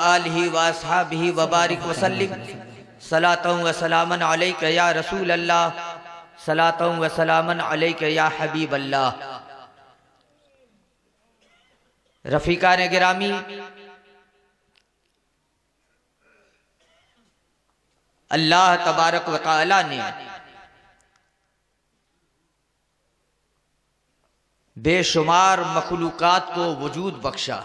आलिहि व अस्हाबिहि व बारिक वसल्लिम सलातन व सलामन अलैका या रसूल अल्लाह सलातन व सलामन अलैका या हबीब अल्लाह। रफ़ीकान गिरामी, अल्लाह तबारक व तआला ने बेशुमार मखलूकात को वजूद बख्शा।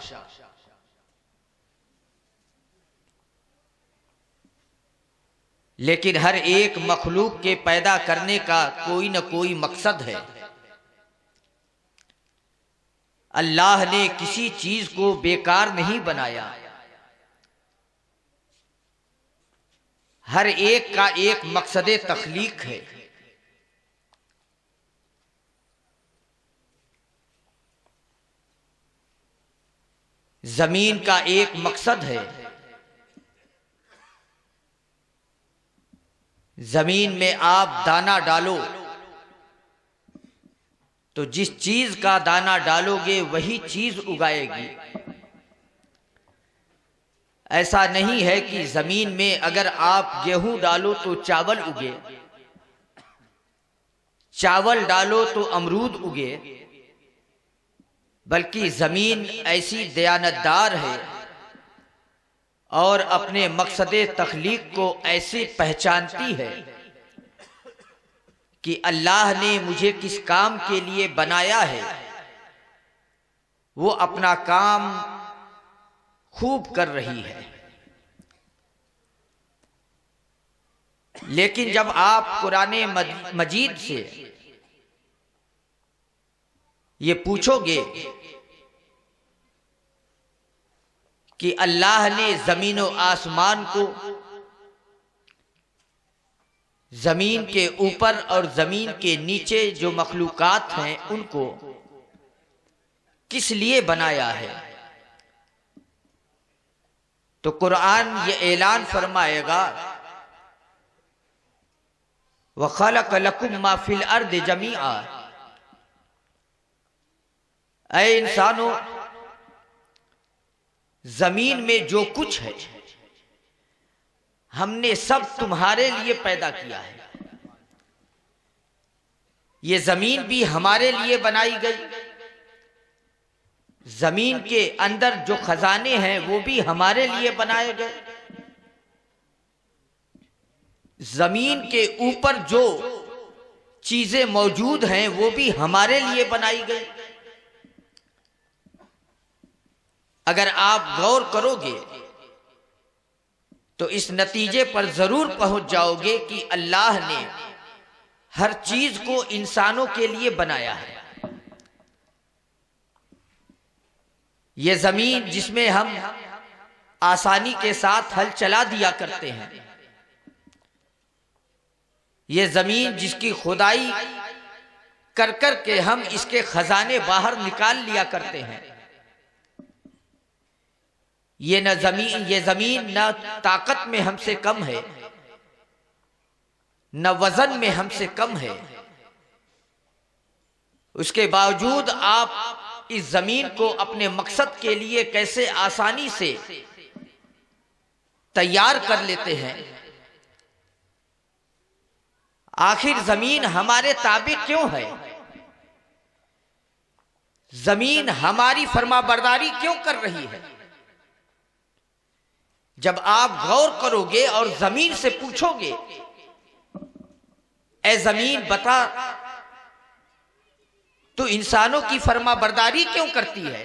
लेकिन हर एक मखलूक के पैदा करने का कोई न कोई मकसद है। अल्लाह ने किसी चीज को बेकार नहीं बनाया। हर एक का एक मकसद तख्लीक है। जमीन का एक मकसद है। जमीन में आप दाना डालो तो जिस चीज का दाना डालोगे वही चीज उगाएगी। ऐसा नहीं है कि जमीन में अगर आप गेहूं डालो तो चावल उगे, चावल डालो तो अमरूद उगे, बल्कि जमीन ऐसी दयानतदार है और अपने मकसदे तख्लीक को ऐसे पहचानती है कि अल्लाह ने मुझे किस काम के लिए बनाया है, वो अपना काम खूब कर रही है। लेकिन जब आप कुरान मजीद से ये पूछोगे कि अल्लाह ने जमीन और आसमान को, जमीन के ऊपर और जमीन के नीचे जो मखलूकात हैं उनको किस लिए बनाया है, तो कुरान ये ऐलान फरमाएगा व खलक़ लकुम मा फिल अर्द जमीआ। ऐ इंसानों, जमीन में जो कुछ है हमने सब तुम्हारे लिए पैदा किया है। ये जमीन भी हमारे लिए बनाई गई। जमीन के अंदर जो खजाने हैं वो भी हमारे लिए बनाए गए। जमीन के ऊपर जो चीजें मौजूद हैं वो भी हमारे लिए बनाई गई। अगर आप गौर करोगे तो इस नतीजे पर जरूर पहुंच जाओगे कि अल्लाह ने हर चीज को इंसानों के लिए बनाया है। ये जमीन जिसमें हम आसानी के साथ हल चला दिया करते हैं, ये जमीन जिसकी खुदाई कर कर के हम इसके खजाने बाहर निकाल लिया करते हैं, ये जमीन न ताकत में हमसे कम है, न वजन में हमसे कम है। उसके बावजूद आप इस जमीन को अपने मकसद के लिए कैसे आसानी से तैयार कर लेते हैं। आखिर जमीन हमारे ताबे क्यों है? जमीन हमारी फरमाबरदारी क्यों कर रही है? जब आप गौर करोगे और जमीन से पूछोगे, ए जमीन बता, तो इंसानों की फरमाबरदारी क्यों करती है?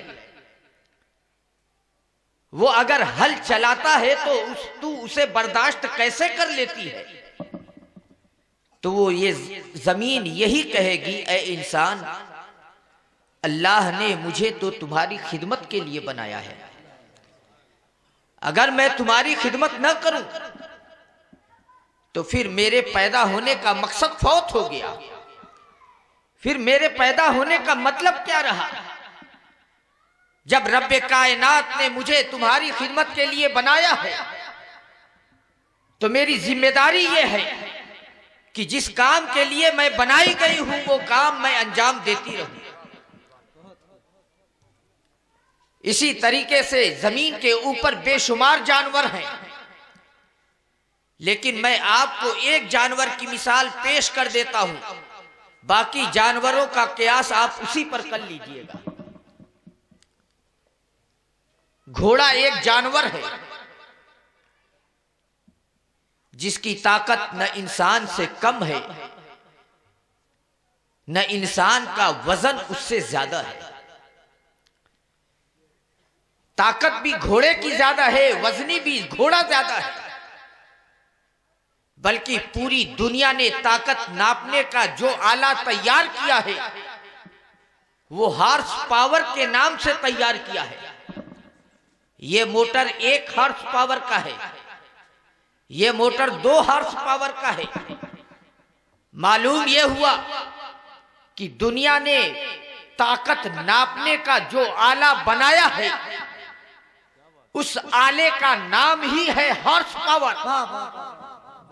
वो अगर हल चलाता है तो तू उसे बर्दाश्त कैसे कर लेती है? तो वो ये जमीन यही कहेगी, ए इंसान, अल्लाह ने मुझे तो तुम्हारी खिदमत के लिए बनाया है। अगर मैं तुम्हारी खिदमत न करूं तो फिर मेरे पैदा होने का मकसद फौत हो गया। फिर मेरे पैदा होने का मतलब क्या रहा? जब रब्बे कायनात ने मुझे तुम्हारी खिदमत के लिए बनाया है तो मेरी जिम्मेदारी यह है कि जिस काम के लिए मैं बनाई गई हूं वो काम मैं अंजाम देती रहूं। इसी तरीके से जमीन के ऊपर बेशुमार जानवर हैं, लेकिन मैं आपको एक जानवर की मिसाल पेश कर देता हूं, बाकी जानवरों का कियास आप उसी पर कर लीजिएगा। घोड़ा एक जानवर है जिसकी ताकत न इंसान से कम है, न इंसान का वजन उससे ज्यादा है। ताकत भी घोड़े की ज्यादा है, वजनी भी घोड़ा ज्यादा है, बल्कि पूरी दुनिया ने ताकत नापने का जो आला तैयार किया है वो हॉर्स पावर के नाम से तैयार किया है। ये मोटर 1 हॉर्स पावर का है, ये मोटर 2 हॉर्स पावर का है। मालूम यह हुआ कि दुनिया ने ताकत नापने का जो आला बनाया है उस आले का नाम ही है हॉर्स पावर।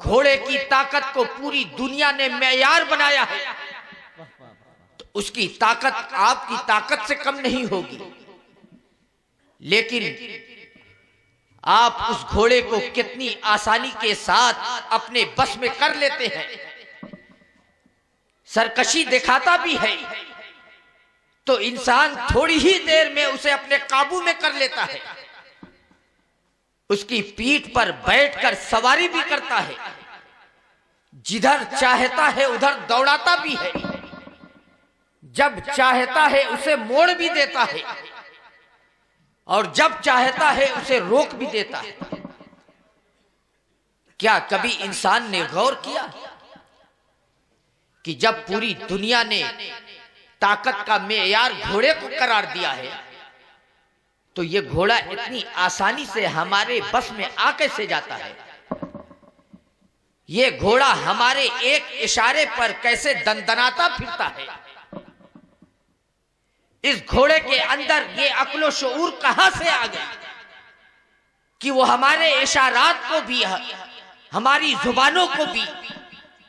घोड़े की ताकत को पूरी दुनिया ने मेयार बनाया है, तो उसकी ताकत आपकी ताकत से कम नहीं होगी। लेकिन आप उस घोड़े को कितनी आसानी के साथ अपने बस में कर लेते हैं। सरकशी दिखाता भी है तो इंसान थोड़ी ही देर में उसे अपने काबू में कर लेता है। उसकी पीठ पर बैठकर सवारी भी करता है, जिधर चाहता है उधर दौड़ाता भी है, जब चाहता है उसे मोड़ भी देता है और जब चाहता है उसे रोक भी देता है। क्या कभी इंसान ने गौर किया कि जब पूरी दुनिया ने ताकत का मेयार घोड़े को करार दिया है तो ये घोड़ा इतनी आसानी से हमारे बस में आ कैसे जाता है? ये घोड़ा हमारे एक इशारे पर कैसे दंदनाता फिरता है? इस घोड़े के अंदर ये अक्लो शऊर कहां से आ गई कि वो हमारे इशारात को भी, हमारी जुबानों को भी,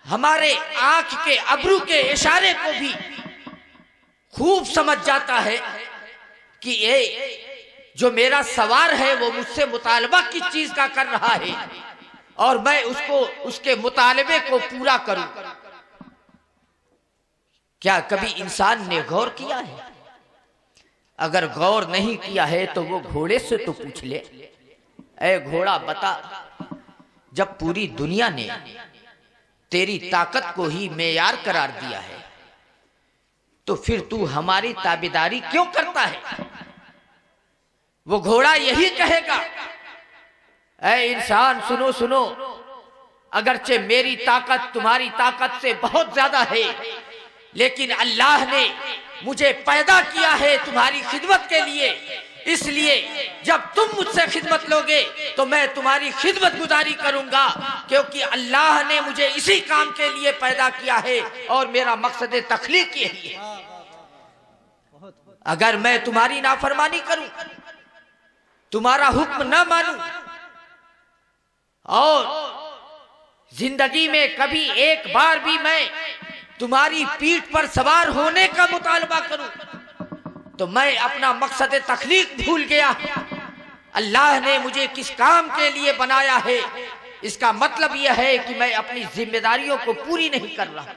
हमारे आंख के अब्रू के इशारे को भी खूब समझ जाता है कि ये जो मेरा सवार है वो मुझसे मुतालबा किस चीज का कर रहा है और मैं उसको उसके मुतालबे को पूरा करूं। क्या कभी इंसान ने गौर किया है? अगर गौर नहीं किया है तो वो घोड़े से तो पूछ ले, ऐ घोड़ा बता, जब पूरी दुनिया ने तेरी ताकत को ही मेयार करार दिया है तो फिर तू हमारी ताबेदारी क्यों करता है? वो घोड़ा यही कहेगा, ऐ इंसान सुनो सुनो, अगरचे मेरी ताकत तुम्हारी ताकत से बहुत ज्यादा है, लेकिन अल्लाह ने मुझे पैदा किया है तुम्हारी खिदमत के लिए, इसलिए जब तुम मुझसे खिदमत लोगे तो मैं तुम्हारी खिदमत गुजारी करूंगा, क्योंकि अल्लाह ने मुझे इसी काम के लिए पैदा किया है और मेरा मकसद तखलीक यही है। अगर मैं तुम्हारी नाफरमानी करूं, तुम्हारा हुक्म न मानूं और जिंदगी में कभी एक बार भी मैं तुम्हारी पीठ पर सवार होने का मुतालबा करूं तो मैं अपना मकसद तखलीक भूल गया। अल्लाह ने मुझे किस काम के लिए बनाया है, इसका मतलब यह है कि मैं अपनी जिम्मेदारियों को पूरी नहीं कर रहा।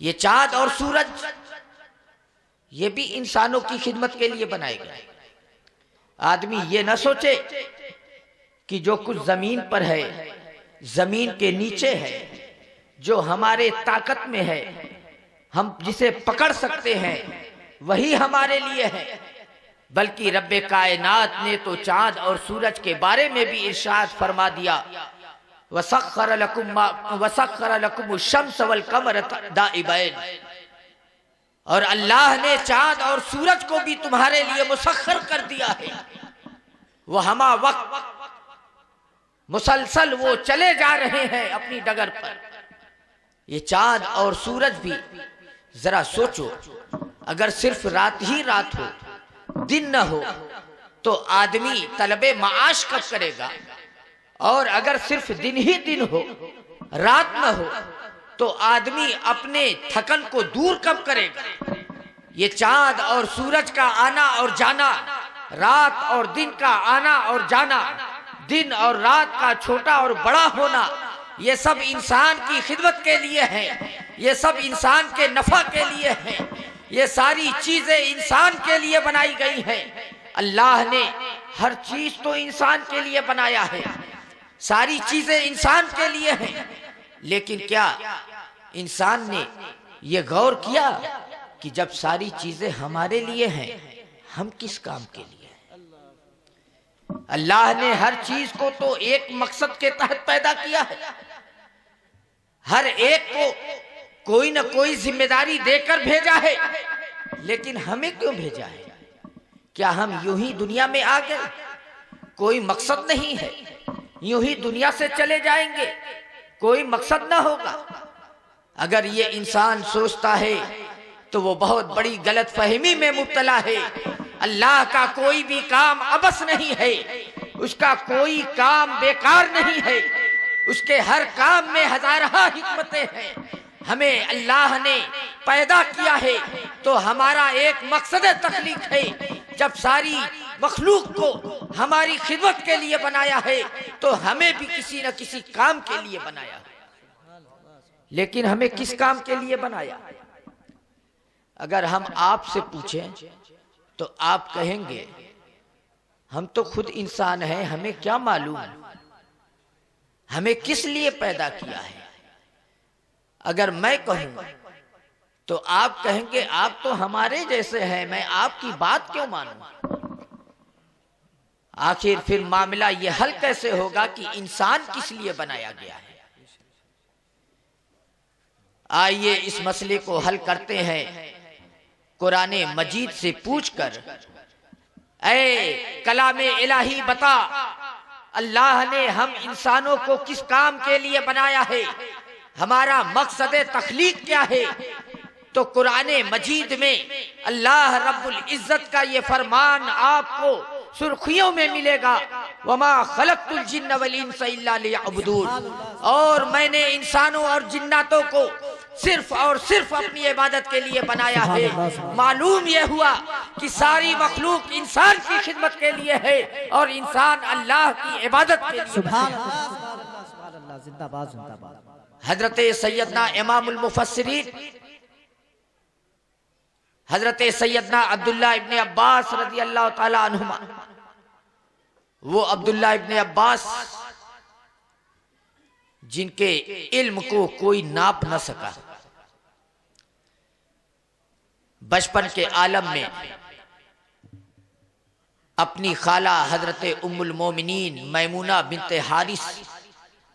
ये चांद और सूरज ये भी इंसानों की खिदमत के लिए बनाए गए। आदमी ये न सोचे कि जो कुछ जमीन पर है, जमीन के नीचे है, जो हमारे ताकत में है, हम जिसे पकड़ सकते हैं वही हमारे लिए है, बल्कि रब्बे कायनात ने तो चांद और सूरज के बारे में भी इरशाद फरमा दिया, वसख्खर लकुम शम्स वल कमर दाइबैन, और अल्लाह ने चांद और सूरज को भी तुम्हारे लिए मुसख्खर कर दिया है। वो हमा वक्त मुसलसल वो चले जा रहे हैं अपनी डगर पर। ये चांद और सूरज भी जरा सोचो, अगर सिर्फ रात ही रात हो, दिन न हो, तो आदमी तलबे माश कब करेगा? और अगर सिर्फ दिन ही दिन हो, रात न हो, तो आदमी अपने थकन को दूर कब करेगा? ये चांद और सूरज का आना और जाना, रात और दिन का आना और जाना, दिन और रात का छोटा और बड़ा होना, ये सब इंसान की खिदमत के लिए है, ये सब इंसान के नफा के लिए है। ये सारी चीजें इंसान के लिए बनाई गई हैं। अल्लाह ने हर चीज तो इंसान के लिए बनाया है, सारी चीजें इंसान के लिए हैं, लेकिन क्या इंसान ने यह गौर किया कि जब सारी चीजें हमारे लिए हैं, हम किस काम के लिए हैं? अल्लाह ने हर चीज को तो एक मकसद के तहत पैदा किया है, हर एक को कोई ना कोई जिम्मेदारी देकर भेजा है, लेकिन हमें क्यों भेजा है? क्या हम यूं ही दुनिया में आ गए? कोई मकसद नहीं है, यूं ही दुनिया से चले जाएंगे, कोई मकसद ना होगा। अगर ये इंसान सोचता है तो वो बहुत बड़ी गलतफहमी में मुब्तला है। अल्लाह का कोई भी काम अबस नहीं है, उसका कोई काम बेकार नहीं है, उसके हर काम में हजारहा हिकमतें हैं। हमें अल्लाह ने पैदा किया है तो हमारा एक मकसद तख्लीक है। जब सारी मखलूक को हमारी खिदमत के लिए बनाया है तो हमें भी किसी न किसी काम के लिए बनाया है, लेकिन हमें किस काम के लिए बनाया? अगर हम आपसे पूछें तो आप कहेंगे हम तो खुद इंसान हैं, हमें क्या मालूम हमें किस लिए पैदा किया है। अगर मैं कहूं तो आप कहेंगे आप तो हमारे जैसे हैं, मैं आपकी बात क्यों मानूं? आखिर फिर मामला यह हल कैसे होगा कि इंसान किस लिए बनाया गया है? आइए इस मसले को हल करते हैं कुरान मजीद से पूछकर। ऐ कलामे इलाही बता, अल्लाह ने हम इंसानों को किस काम के लिए बनाया है, हमारा मकसद तख्लीक क्या है? तो कुरान मजीद में अल्लाह रब्बुल इज्जत का ये फरमान आपको सुर्खियों में मिलेगा, वमा खलक़तुल जिन्न वल इंसा इल्ला लियअबुदून। और मैंने इंसानों और जिन्नातों को सिर्फ और सिर्फ अपनी इबादत के लिए बनाया है। मालूम यह हुआ कि सारी मखलूक इंसान की खिदमत के लिए है और इंसान अल्लाह की इबादत के लिए। सुभान अल्लाह, जिंदाबाद जिंदाबाद। हजरत सैयदना इमामुल मुफस्सिरीन हजरत सैयदना अब्दुल्ला इब्ने अब्बास रज़ी अल्लाह ताला अन्हुमा, वो अब्दुल्ला इब्ने अब्बास जिनके इल्म को कोई नाप न सका, बचपन के आलम में अपनी खाला हजरत उम्मुल मोमिनीन मैमूना बिनते हारिस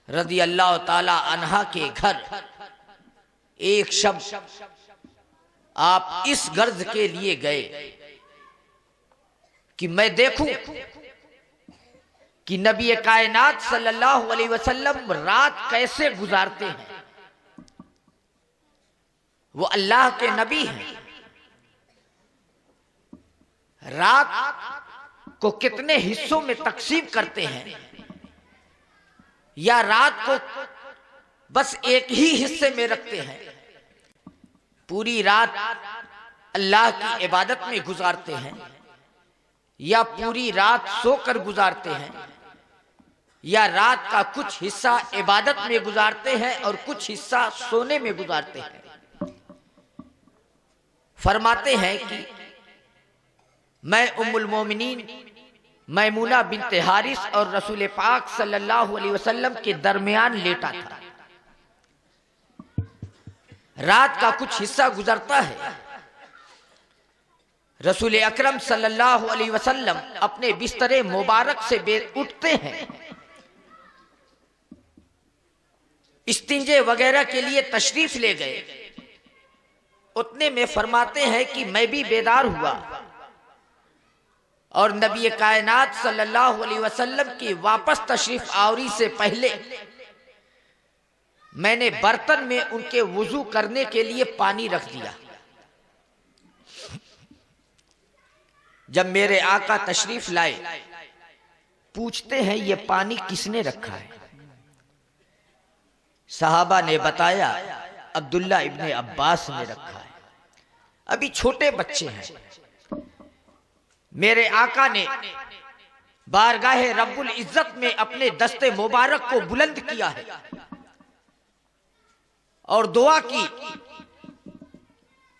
रज़ी अल्लाह ताला अन्हा के घर एक शब आप इस गर्ज के लिए गए कि मैं देखूं कि नबी कायनात सल्लल्लाहु अलैहि वसल्लम रात कैसे गुजारते हैं। वो अल्लाह के नबी हैं, रात को कितने हिस्सों में तकसीम करते हैं, या रात को बस एक ही हिस्से में रखते हैं, पूरी रात अल्लाह की इबादत में गुजारते हैं, या पूरी रात सोकर गुजारते हैं, या रात का कुछ हिस्सा इबादत में गुजारते हैं और कुछ हिस्सा सोने में गुजारते हैं। फरमाते हैं कि मैं उम्मुल मोमिनीन मैमूना बिनते हारिस और रसूल पाक सल्लल्लाहु अलैहि वसल्लम के दरमियान लेटा था। रात का कुछ हिस्सा गुजरता है, रसूल अकरम सल्लल्लाहु अलैहि वसल्लम अपने बिस्तरे मुबारक से उठते हैं, इस्तिंजे वगैरह के लिए तशरीफ ले गए। उतने में फरमाते हैं कि मैं भी बेदार हुआ और नबी कायनात सल्लल्लाहु अलैहि वसल्लम की वापस तशरीफ आवरी से पहले मैंने बर्तन में उनके वुजू करने के लिए पानी रख दिया। जब मेरे आका तशरीफ लाए, पूछते हैं ये पानी किसने रखा है? सहाबा ने बताया अब्दुल्ला इब्ने अब्बास ने रखा है। अभी छोटे बच्चे हैं। मेरे आका ने बारगाहे रब्बुल इज्जत में अपने दस्ते मुबारक को बुलंद किया है और दुआ की,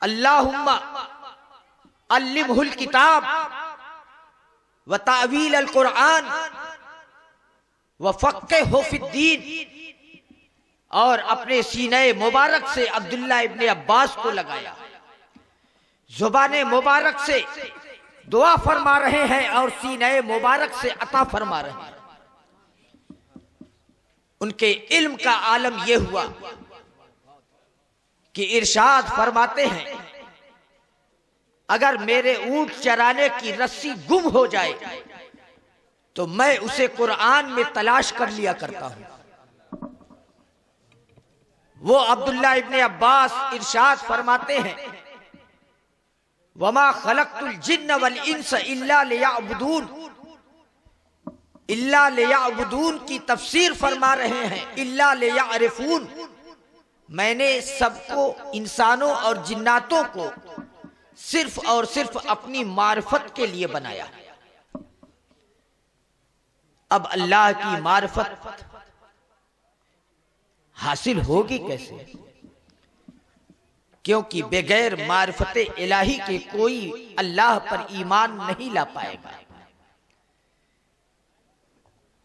अल्लाहुम्मा अल्लिमहुल किताब व तावील अल कुरान व फ़क़्हिहु फ़िद्दीन, और अपने सीने मुबारक से अब्दुल्ला इब्ने अब्बास को लगाया। जुबाने मुबारक से दुआ फरमा रहे हैं और सीने मुबारक से अता फरमा रहे हैं। उनके इल्म का आलम यह हुआ कि इरशाद फरमाते हैं, अगर मेरे ऊंट चराने की रस्सी गुम हो जाए तो मैं उसे कुरान में तलाश कर लिया करता हूं। वो अब्दुल्ला इब्ने अब्बास इरशाद फरमाते हैं, वमा खलक़तुल जिन्न वल इंस इल्ला लियअबुदून, इल्ला लियअबुदून की तफसीर फरमा रहे हैं इल्ला लियअरिफून, मैंने सबको, इंसानों और जिन्नातों को सिर्फ और सिर्फ अपनी मार्फत के लिए बनाया। अब अल्लाह की मार्फत हासिल होगी कैसे? क्योंकि बगैर मार्फत इलाही के कोई अल्लाह पर ईमान नहीं ला पाएगा।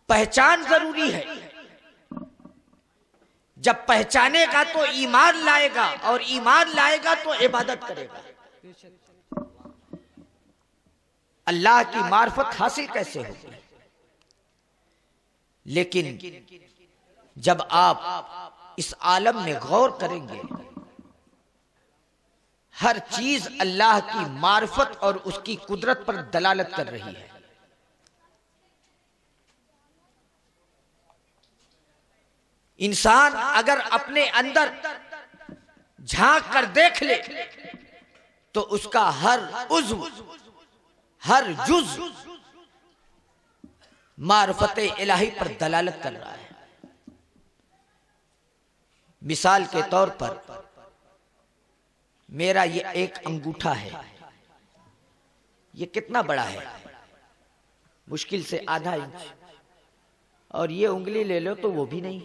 पहचान जरूरी है, जब पहचानेगा तो ईमान लाएगा और ईमान लाएगा तो इबादत करेगा। अल्लाह की मार्फत हासिल कैसे होगी? लेकिन जब आप इस आलम में गौर करेंगे, हर चीज अल्लाह की मार्फत और उसकी कुदरत पर दलालत कर रही है। इंसान अगर अपने अंदर झांक कर देख ले तो उसका हर उज़्व, हर जुज़ मार्फत इलाही पर दलालत कर रहा है। मिसाल के तौर पर मेरा ये एक अंगूठा है, ये कितना बड़ा है? मुश्किल से आधा इंच, और ये उंगली ले लो तो वो भी नहीं।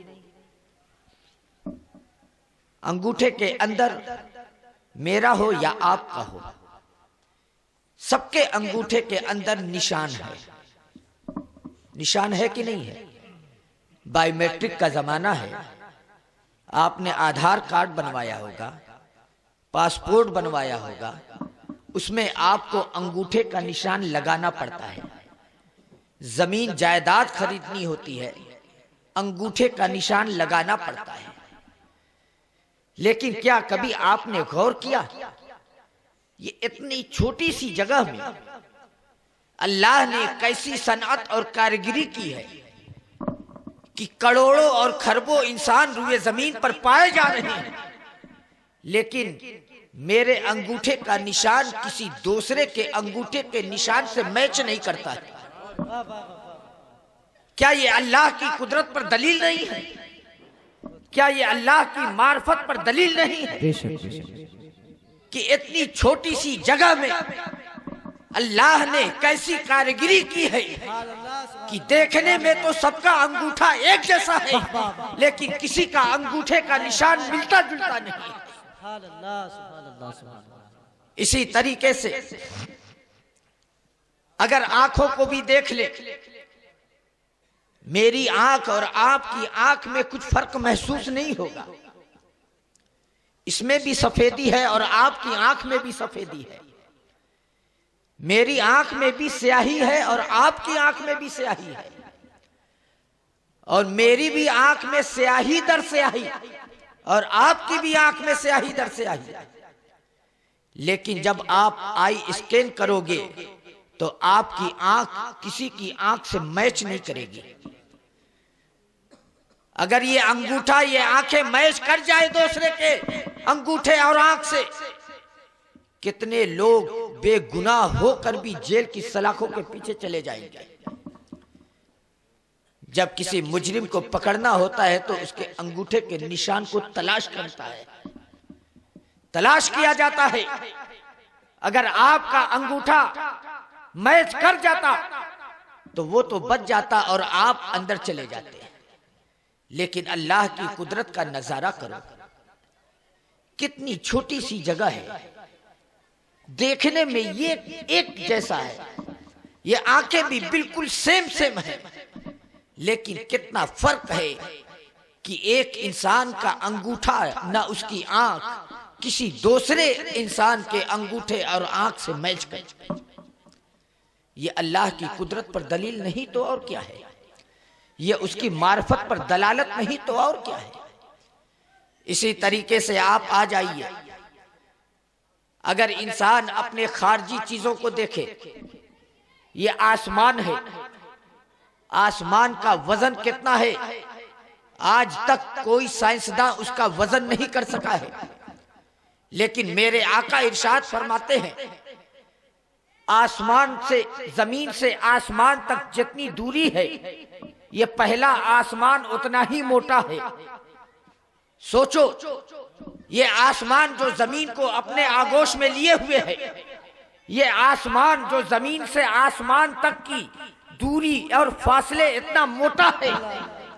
अंगूठे के अंदर मेरा हो या आपका हो, सबके अंगूठे के अंदर निशान है। निशान है कि नहीं है? बायोमेट्रिक का जमाना है। आपने आधार कार्ड बनवाया होगा, पासपोर्ट बनवाया होगा, उसमें आपको अंगूठे का निशान लगाना पड़ता है। जमीन जायदाद खरीदनी होती है, अंगूठे का निशान लगाना पड़ता है। लेकिन क्या कभी आपने गौर किया, ये इतनी छोटी सी जगह में अल्लाह ने कैसी सनअत और कारीगरी की है कि करोड़ों और खरबों इंसान रुए जमीन पर पाए जा रहे हैं, लेकिन मेरे अंगूठे का निशान किसी दूसरे के अंगूठे के निशान से मैच नहीं करता है। क्या ये अल्लाह की कुदरत पर दलील नहीं है? क्या ये अल्लाह की मार्फत पर दलील नहीं है कि इतनी छोटी सी जगह में अल्लाह ने कैसी कारीगरी की है कि देखने में तो सबका अंगूठा एक जैसा है, लेकिन किसी का अंगूठे का निशान मिलता जुलता नहीं। इसी तरीके से अगर आंखों को भी देख ले, मेरी आंख और आपकी आंख में कुछ फर्क महसूस नहीं होगा। इसमें भी सफेदी है और आपकी आंख में भी सफेदी है। मेरी आंख में भी स्याही है और आपकी आंख में भी स्याही है, और मेरी भी आंख में स्याही दर स्याही और आपकी भी आंख में स्याही दर स्याही। लेकिन जब आप आई स्कैन करोगे तो आपकी आंख किसी की आंख से मैच नहीं करेगी। अगर ये अंगूठा, ये आंखें मैच कर जाए दूसरे के अंगूठे और आंख से, कितने लोग बेगुनाह होकर भी जेल की सलाखों के पीछे चले जाएंगे। जब किसी मुजरिम को पकड़ना होता है तो उसके अंगूठे के निशान को तलाश करता है, तलाश किया जाता है अगर आपका अंगूठा मैच कर जाता तो वो तो बच जाता और आप अंदर चले जाते। लेकिन अल्लाह की कुदरत का नजारा करो, कितनी छोटी सी जगह है, देखने में ये एक जैसा है, ये आंखें भी बिल्कुल सेम सेम है, लेकिन कितना फर्क है कि एक इंसान का अंगूठा ना उसकी आंख किसी दूसरे इंसान के अंगूठे और आंख से मैच कर। ये अल्लाह की कुदरत पर दलील नहीं तो और क्या है, ये उसकी मार्फत पर दलालत नहीं तो और क्या है। इसी तरीके से आप आ जाइए, अगर इंसान अपने खारजी चीजों को देखे, ये आसमान है, आसमान का वजन कितना है, आज तक कोई साइंसदान उसका वजन नहीं कर सका है। लेकिन मेरे आका इरशाद फरमाते हैं, आसमान से, जमीन से आसमान तक जितनी दूरी है, ये पहला आसमान उतना ही मोटा है। सोचो, ये आसमान जो जमीन को अपने आगोश में लिए हुए है, ये आसमान जो जमीन से आसमान तक की दूरी और फासले इतना मोटा है,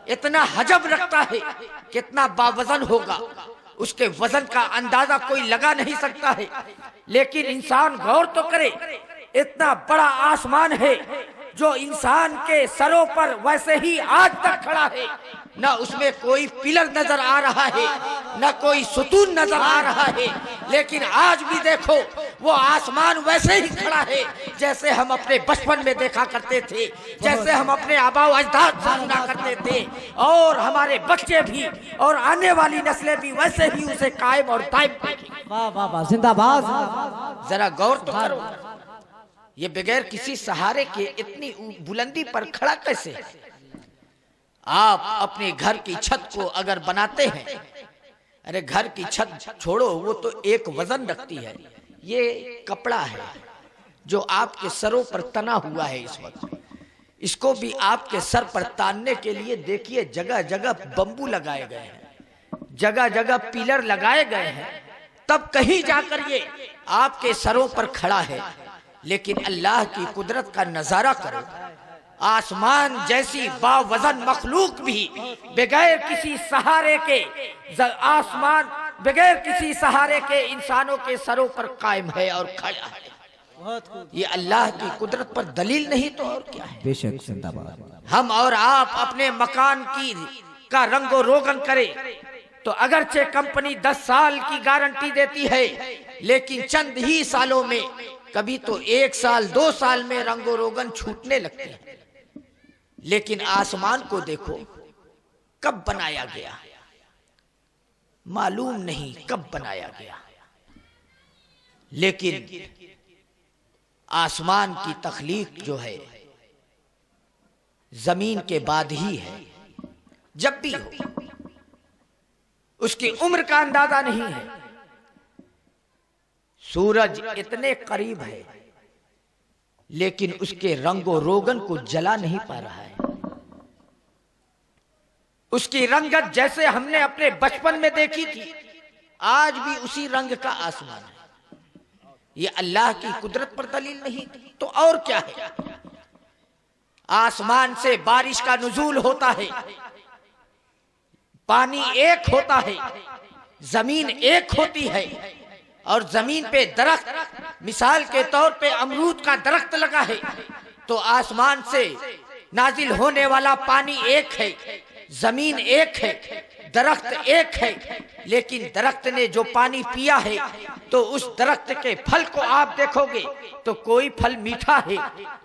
इतना हजम रखता है, कितना बावजन होगा, उसके वजन का अंदाजा कोई लगा नहीं सकता है। लेकिन इंसान गौर तो करे, इतना बड़ा आसमान है जो इंसान के सरों पर वैसे ही आज तक खड़ा है, न उसमें कोई पिलर नजर आ रहा है, न कोई सुतून नजर आ रहा है, लेकिन आज भी देखो वो आसमान वैसे ही खड़ा है जैसे हम अपने बचपन में देखा करते थे, जैसे हम अपने आबा अजदाद से सुना करते थे, और हमारे बच्चे भी और आने वाली नस्लें भी वैसे ही उसे कायम और दायम देखेंगी। वाह वाह वाह, जिंदाबाद। जरा गौर तो करो, ये बगैर किसी सहारे के इतनी बुलंदी पर खड़ा कैसे है? आप अपने घर की छत को अगर बनाते हैं, अरे घर की छत छोड़ो, वो तो एक वजन रखती है, ये कपड़ा है जो आपके सरों पर तना हुआ है इस वक्त, इसको भी आपके सर पर तानने के लिए देखिए जगह जगह बंबू लगाए गए हैं, जगह जगह पिलर लगाए गए हैं, तब कहीं जाकर ये आपके सरों पर खड़ा है। लेकिन अल्लाह की कुदरत का नजारा करो, आसमान जैसी बावजन मखलूक भी बगैर किसी सहारे के, आसमान बगैर किसी सहारे के इंसानों के सरों पर कायम है और खड़ा है। ये अल्लाह की कुदरत पर दलील नहीं तो और क्या है। बेशक, जिंदाबाद। हम और आप अपने मकान का रंगो रोगन करें तो अगरचे कंपनी 10 साल की गारंटी देती है, लेकिन चंद ही सालों में, कभी तो 1 साल 2 साल में रंगो रोगन छूटने लगते हैं। लेकिन आसमान को देखो, कब बनाया गया मालूम नहीं, कब बनाया गया, लेकिन आसमान की तख्लीक जो है जमीन के बाद ही है। जब भी हो, उसकी उम्र का अंदाजा नहीं है। सूरज इतने करीब है, लेकिन उसके रंगो रोगन को जला नहीं पा रहा है। उसकी रंगत जैसे हमने अपने बचपन में देखी थी, आज भी उसी रंग का आसमान है। ये अल्लाह की कुदरत पर दलील नहीं तो और क्या है। आसमान से बारिश का नुज़ूल होता है, पानी एक होता है, जमीन एक होती है, और जमीन पे दरख्त, मिसाल के तौर पे अमरूद का दरख्त लगा है, तो आसमान से नाजिल होने वाला पानी एक है, जमीन एक है, दरख्त एक है, लेकिन दरख्त ने जो पानी पिया है, तो उस दरख्त के फल को आप देखोगे तो कोई फल मीठा है,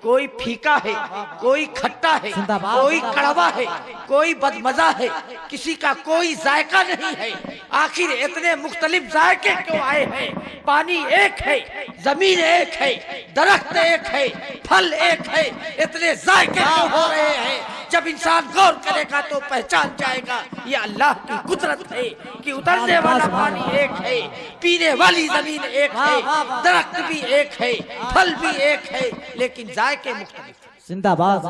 कोई फीका है, कोई खट्टा है, कोई कड़वा है, कोई बदमजा है, किसी का कोई जायका नहीं है। आखिर इतने मुख्तलिफ जायके क्यों आए हैं? पानी एक है, जमीन एक है, दरख्त एक है, फल एक है, इतने जायके क्यों हो रहे हैं? जब इंसान गौर करेगा तो पहचान जाएगा ये अल्लाह की कुदरत है कि उतरने वाला पानी एक है, पीने वाली जमीन एक है, दरख्त भी एक है, फल भी एक है, लेकिन जायके मुख्तलिफ हैं। जिंदाबाद।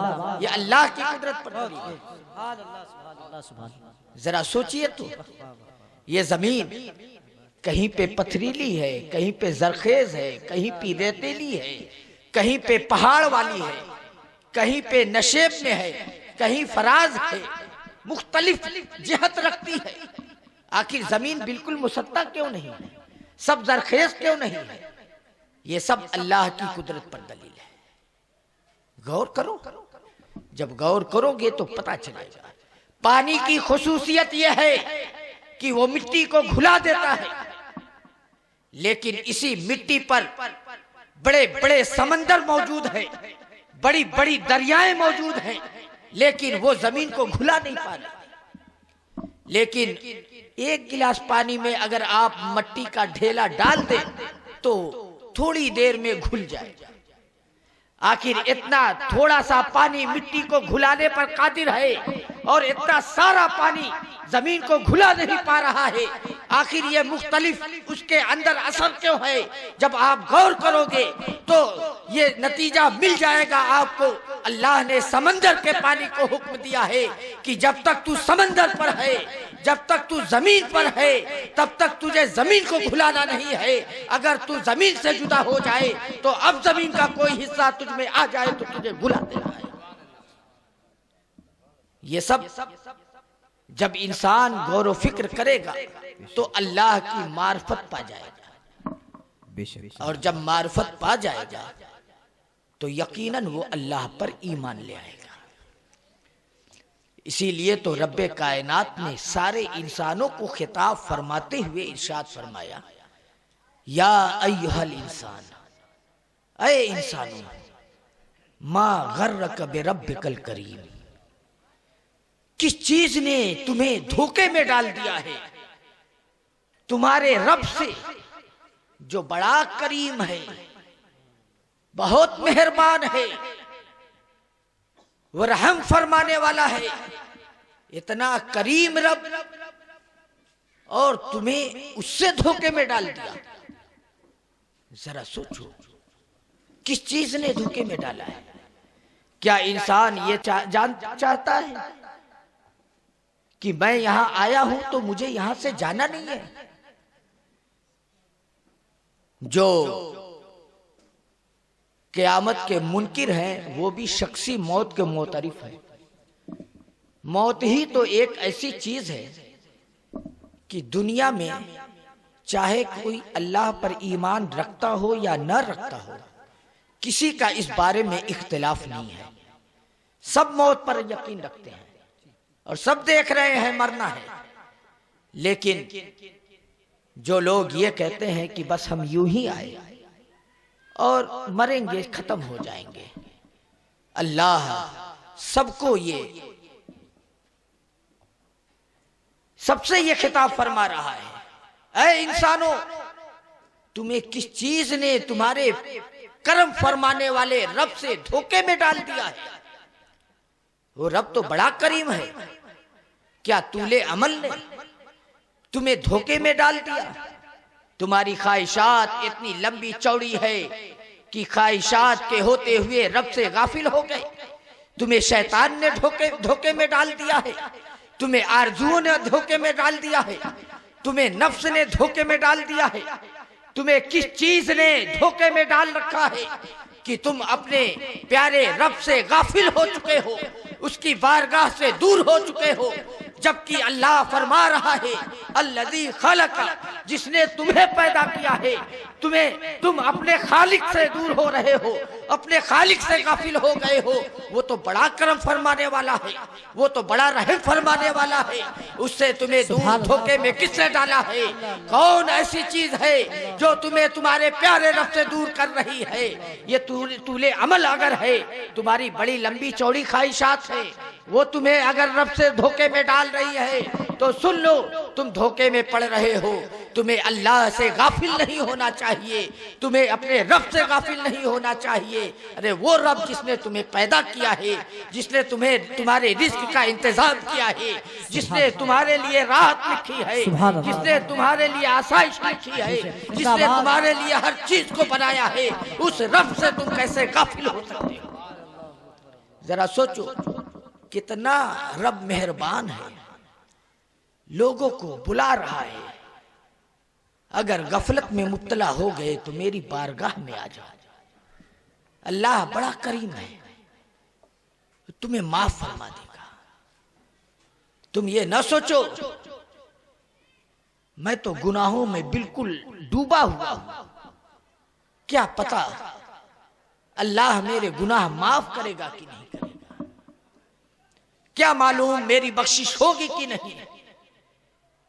ये अल्लाह की कुदरत पर दलील है। जरा सोचिए तो, ये जमीन कहीं पे पथरीली है, कहीं पे जरखेज है, कहीं पे रेतीली है, कहीं पे पहाड़ वाली है, कहीं पे नशेब में है, कहीं फराज है, मुख्तलिफ जिहत रखती है। आखिर जमीन बिल्कुल मुसत्ता क्यों नहीं है, सब जरखेज क्यों नहीं है? ये सब अल्लाह की कुदरत पर दलील है। गौर करो, जब गौर करोगे तो पता चलेगा। पानी की खुसूसियत यह है कि वो मिट्टी को घुला देता है, लेकिन इसी मिट्टी पर बड़े बड़े समंदर मौजूद है, बड़ी बड़ी दरियाएं मौजूद हैं, लेकिन वो जमीन को घुला नहीं पा रही। लेकिन एक गिलास पानी में अगर आप मट्टी का ढेला डाल दें तो थोड़ी देर में घुल जाएगा। आखिर इतना थोड़ा सा पानी मिट्टी को घुलाने पर कादिर है और इतना सारा पानी जमीन को घुला नहीं पा रहा है। आखिर ये मुख्तलिफ उसके अंदर असर क्यों है? जब आप गौर करोगे तो ये नतीजा मिल जाएगा आपको। अल्लाह ने समंदर के पानी को हुक्म दिया है कि जब तक तू समंदर पर है, जब तक तू जमीन पर है, तब तक तुझे जमीन को घुलाना नहीं है। अगर तू जमीन से जुदा हो जाए तो अब जमीन का कोई हिस्सा तुझ में आ जाए तो तुझे घुला देना है। ये सब जब इंसान गौर व फिक्र करेगा तो अल्लाह की मार्फत पा जाएगा, और जब मार्फत पा जाएगा तो यकीनन वो अल्लाह पर ईमान ले आएगा। इसीलिए तो रब्बे कायनात ने सारे इंसानों को खिताब फरमाते हुए इरशाद फरमाया, या अय्युहल इंसान, ऐ इंसानों, मा गर्रक बिरब्बिकल करीम, किस चीज ने तुम्हें धोखे में डाल दिया है तुम्हारे रब से जो बड़ा करीम है, बहुत मेहरबान है, वो रहम फरमाने वाला है। इतना करीम रब और तुम्हें उससे धोखे में डाल दिया। जरा सोचो किस चीज ने धोखे में डाला है। क्या इंसान ये जान चाहता है कि मैं यहां आया हूं तो मुझे यहां से जाना नहीं है? जो क़यामत के मुनकिर हैं वो भी शख्सी मौत के मोतरिफ है। मौत ही तो एक ऐसी चीज है कि दुनिया में चाहे कोई अल्लाह पर ईमान रखता हो या न रखता हो, किसी का इस बारे में इख्तिलाफ नहीं है। सब मौत पर यकीन रखते हैं और सब देख रहे हैं मरना है। लेकिन जो लोग ये कहते हैं कि बस हम यूं ही आए और मरेंगे, खत्म हो जाएंगे, अल्लाह सबको सबसे ये खिताब फरमा रहा है, ऐ इंसानों, तुम्हें किस चीज ने तुम्हारे कर्म फरमाने वाले रब से धोखे में डाल दिया है? वो रब तो बड़ा करीम है, क्या तूले अमल ने तुम्हें धोखे में डाल दिया? तुम्हारी ख्वाहिशात इतनी लंबी चौड़ी है कि ख्वाहिशात के होते हुए रब से गाफिल हो गए। तुम्हें शैतान ने धोखे में डाल दिया है, तुम्हें आरजुओं ने धोखे में डाल दिया है, तुम्हें नफ्स ने धोखे में डाल दिया है। तुम्हें किस चीज ने धोखे में डाल रखा है कि तुम अपने प्यारे रब से गाफिल हो चुके हो, उसकी बारगाह से दूर हो चुके हो। जबकि अल्लाह फरमा रहा है, अल्लज़ी खलक़, जिसने तुम्हें पैदा किया है, तुम अपने खालिक से दूर हो रहे हो, अपने खालिक से गाफिल हो गए हो। वो तो बड़ा करम फरमाने वाला है, वो तो बड़ा रहम फरमाने वाला है, उससे तुम्हें दूर धोखे में किसने डाला है? कौन ऐसी चीज है जो तुम्हें तुम्हारे प्यारे रब से दूर कर रही है? ये तूले अमल अगर है, तुम्हारी बड़ी लंबी चौड़ी ख्वाहिशात है, वो तुम्हें अगर रब से धोखे में डाल रही है तो सुन लो, तुम धोखे में पड़ रहे हो। तुम्हें अल्लाह से गाफिल नहीं होना चाहिए, तुम्हें अपने रब से गाफिल नहीं होना चाहिए। अरे वो रब जिसने तुम्हें पैदा किया है, जिसने तुम्हें तुम्हारे रिस्क का इंतजाम किया है, जिसने तुम्हारे लिए राहत लिखी है, जिसने तुम्हारे लिए आसाइश लिखी है, जिसने तुम्हारे लिए हर चीज को बनाया है, उस रब से तुम कैसे गाफिल हो सकते हो? जरा सोचो कितना रब मेहरबान है, लोगों को बुला रहा है, अगर गफलत में मुब्तला हो गए तो मेरी बारगाह में आ जाओ। अल्लाह बड़ा करीम है, तुम्हें माफ फरमा देगा। तुम ये न सोचो मैं तो गुनाहों में बिल्कुल डूबा हुआ हूं, क्या पता अल्लाह मेरे गुनाह माफ करेगा कि नहीं करेगा, क्या मालूम मेरी बख्शिश होगी कि नहीं।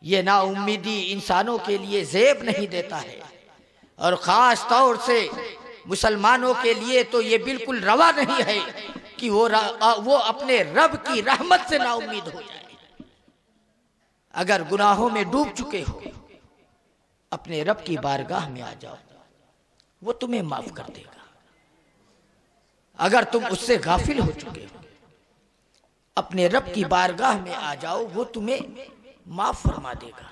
ये नाउम्मीदी इंसानों के लिए ज़ेब नहीं देता है, और खास तौर से मुसलमानों के लिए तो ये बिल्कुल रवा नहीं है कि वो अपने रब की रहमत से नाउम्मीद हो जाए। अगर गुनाहों में डूब चुके हो, अपने रब की बारगाह में आ जाओ, वो तुम्हें माफ कर देगा। अगर तुम उससे गाफिल हो चुके हो, अपने रब की बारगाह में आ जाओ, वो तुम्हें माफ फरमा देगा।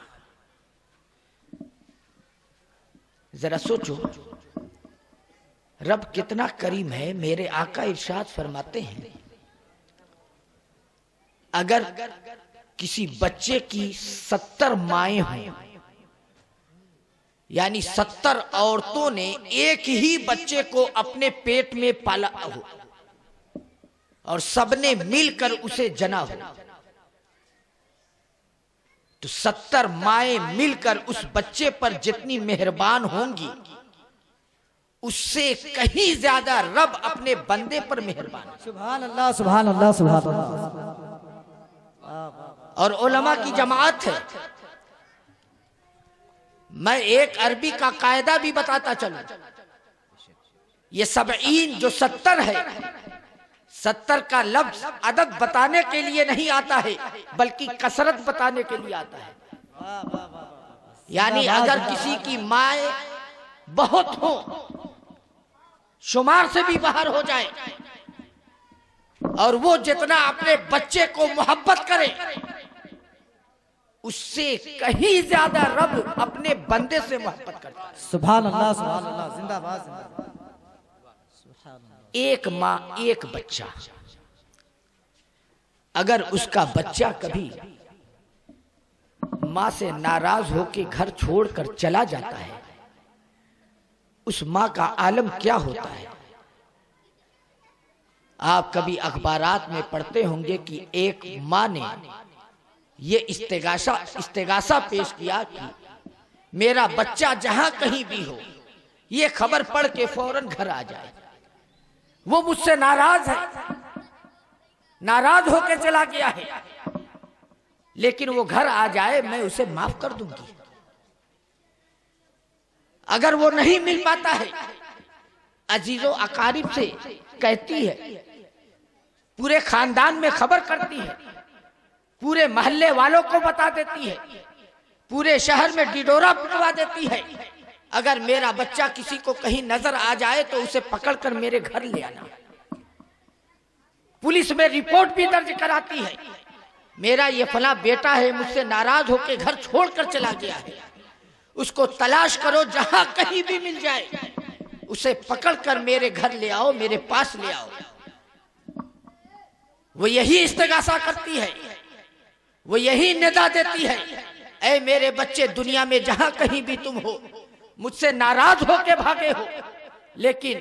जरा सोचो रब कितना करीम है। मेरे आका इरशाद फरमाते हैं, अगर किसी बच्चे की 70 माएं हों, यानी 70 औरतों ने एक ही बच्चे को अपने पेट में पाला हो और सबने मिलकर उसे जना हो, तो 70 माएं मिलकर उस बच्चे पर जितनी मेहरबान होंगी, उससे कहीं ज्यादा रब अपने बंदे पर मेहरबान है। सुभान अल्लाह, सुभान अल्लाह, सुभान अल्लाह। और उलमा की जमात है। मैं एक अरबी का कायदा भी बताता चलूं। ये 70 जो 70 है, 70 का लफ्ज अदद बताने के लिए नहीं आता है, बल्कि कसरत बताने के लिए आता है। यानी अगर किसी की माए बहुत हो, शुमार से भी बाहर हो जाए, और वो जितना अपने बच्चे को मोहब्बत करे, उससे कहीं ज्यादा रब अपने बंदे से मोहब्बत करता है। सुभान अल्लाह, सुभान अल्लाह, जिंदाबाद, जिंदाबाद। एक माँ एक बच्चा, अगर उसका बच्चा कभी माँ से नाराज होकर घर छोड़कर चला जाता है, उस माँ का आलम क्या होता है। आप कभी अखबारात में पढ़ते होंगे कि एक माँ ने ये इस्तेगासा पेश किया कि मेरा बच्चा जहां कहीं भी हो, ये खबर पढ़ के फौरन घर आ जाए। वो मुझसे नाराज है, नाराज होकर चला गया है, लेकिन वो घर आ जाए, मैं उसे माफ कर दूंगी। अगर वो नहीं मिल पाता है, अजीजों अकारिब से कहती है, पूरे खानदान में खबर करती है, पूरे मोहल्ले वालों को बता देती है, पूरे शहर में डिडोरा पिटवा देती है, अगर मेरा बच्चा किसी को कहीं नजर आ जाए तो उसे पकड़कर मेरे घर ले आना। पुलिस में रिपोर्ट भी दर्ज कराती है, मेरा ये फला बेटा है, मुझसे नाराज होकर घर छोड़कर चला गया है, उसको तलाश करो, जहां कहीं भी मिल जाए उसे पकड़कर मेरे घर ले आओ, मेरे पास ले आओ। वो यही इस्तेगासा करती है, वो यही निदा देती है, ऐ मेरे बच्चे, दुनिया में जहां कहीं भी तुम हो, मुझसे नाराज होके भागे हो, लेकिन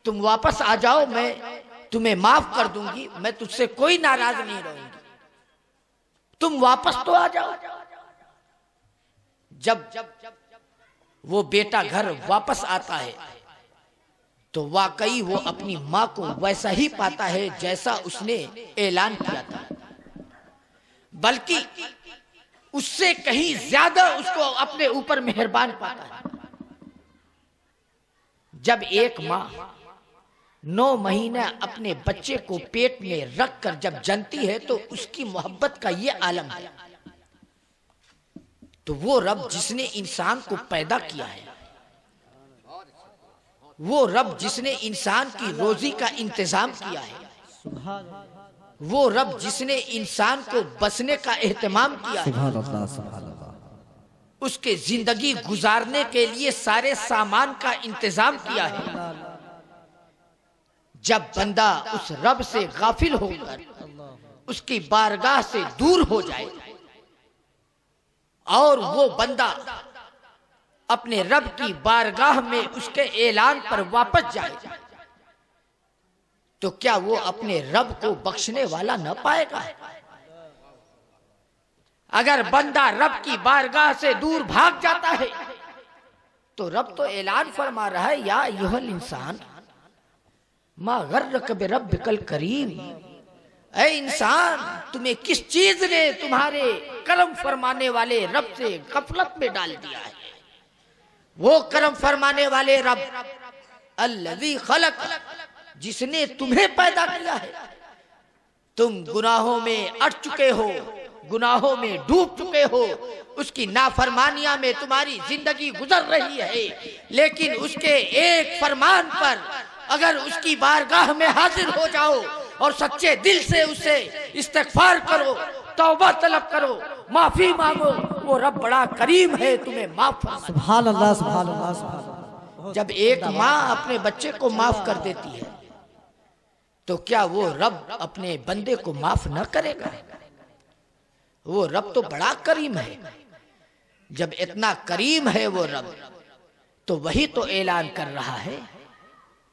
तुम वापस आ जाओ, मैं तुम्हें माफ कर दूंगी, मैं तुझसे कोई नाराज नहीं रहूंगी, तुम वापस तो आ जाओ। जब वो बेटा घर वापस आता है तो वाकई वो अपनी माँ को वैसा ही पाता है जैसा उसने ऐलान किया था, बल्कि उससे कहीं ज्यादा उसको अपने ऊपर मेहरबान पाता है। जब एक माँ 9 महीने अपने बच्चे को पेट में रखकर जब जनती है तो उसकी मोहब्बत का ये आलम है। तो वो रब जिसने इंसान को पैदा किया है, वो रब जिसने इंसान की रोजी का इंतजाम किया है, वो रब जिसने इंसान को बसने का एहतमाम किया है, उसके जिंदगी गुजारने के लिए सारे सामान का इंतजाम किया है, जब बंदा उस रब से गाफिल होकर उसकी बारगाह से दूर हो जाए और वो बंदा अपने रब की बारगाह में उसके ऐलान पर वापस जाए तो क्या वो अपने रब को बख्शने वाला न पाएगा? अगर बंदा रब की बारगाह से दूर भाग जाता है तो रब तो ऐलान फरमा रहा है, या अय्युहल इंसान मा गर्रक बिरब्बिकल करीम। ऐ इंसान, तुम्हें किस चीज ने तुम्हारे करम फरमाने वाले रब से गफलत में डाल दिया है? वो करम फरमाने वाले रब अल्लज़ी खलक, जिसने तुम्हें पैदा किया है। तुम गुनाहों में अट चुके हो, गुनाहों में डूब चुके हो, उसकी नाफरमानियां में तुम्हारी जिंदगी गुजर रही है, लेकिन उसके एक फरमान पर अगर उसकी बारगाह में हाजिर हो जाओ और सच्चे दिल से उससे इस्तिग़फ़ार करो, तौबा तलब करो, माफी मांगो, वो रब बड़ा करीम है, तुम्हें माफ फरमाए। सुभान अल्लाह, सुभान अल्लाह, सुभान अल्लाह। जब एक माँ अपने बच्चे को माफ कर देती है तो क्या वो रब अपने बंदे को माफ न करेगा? वो रब तो बड़ा करीम है। जब इतना करीम है वो रब, तो वही तो ऐलान कर रहा है,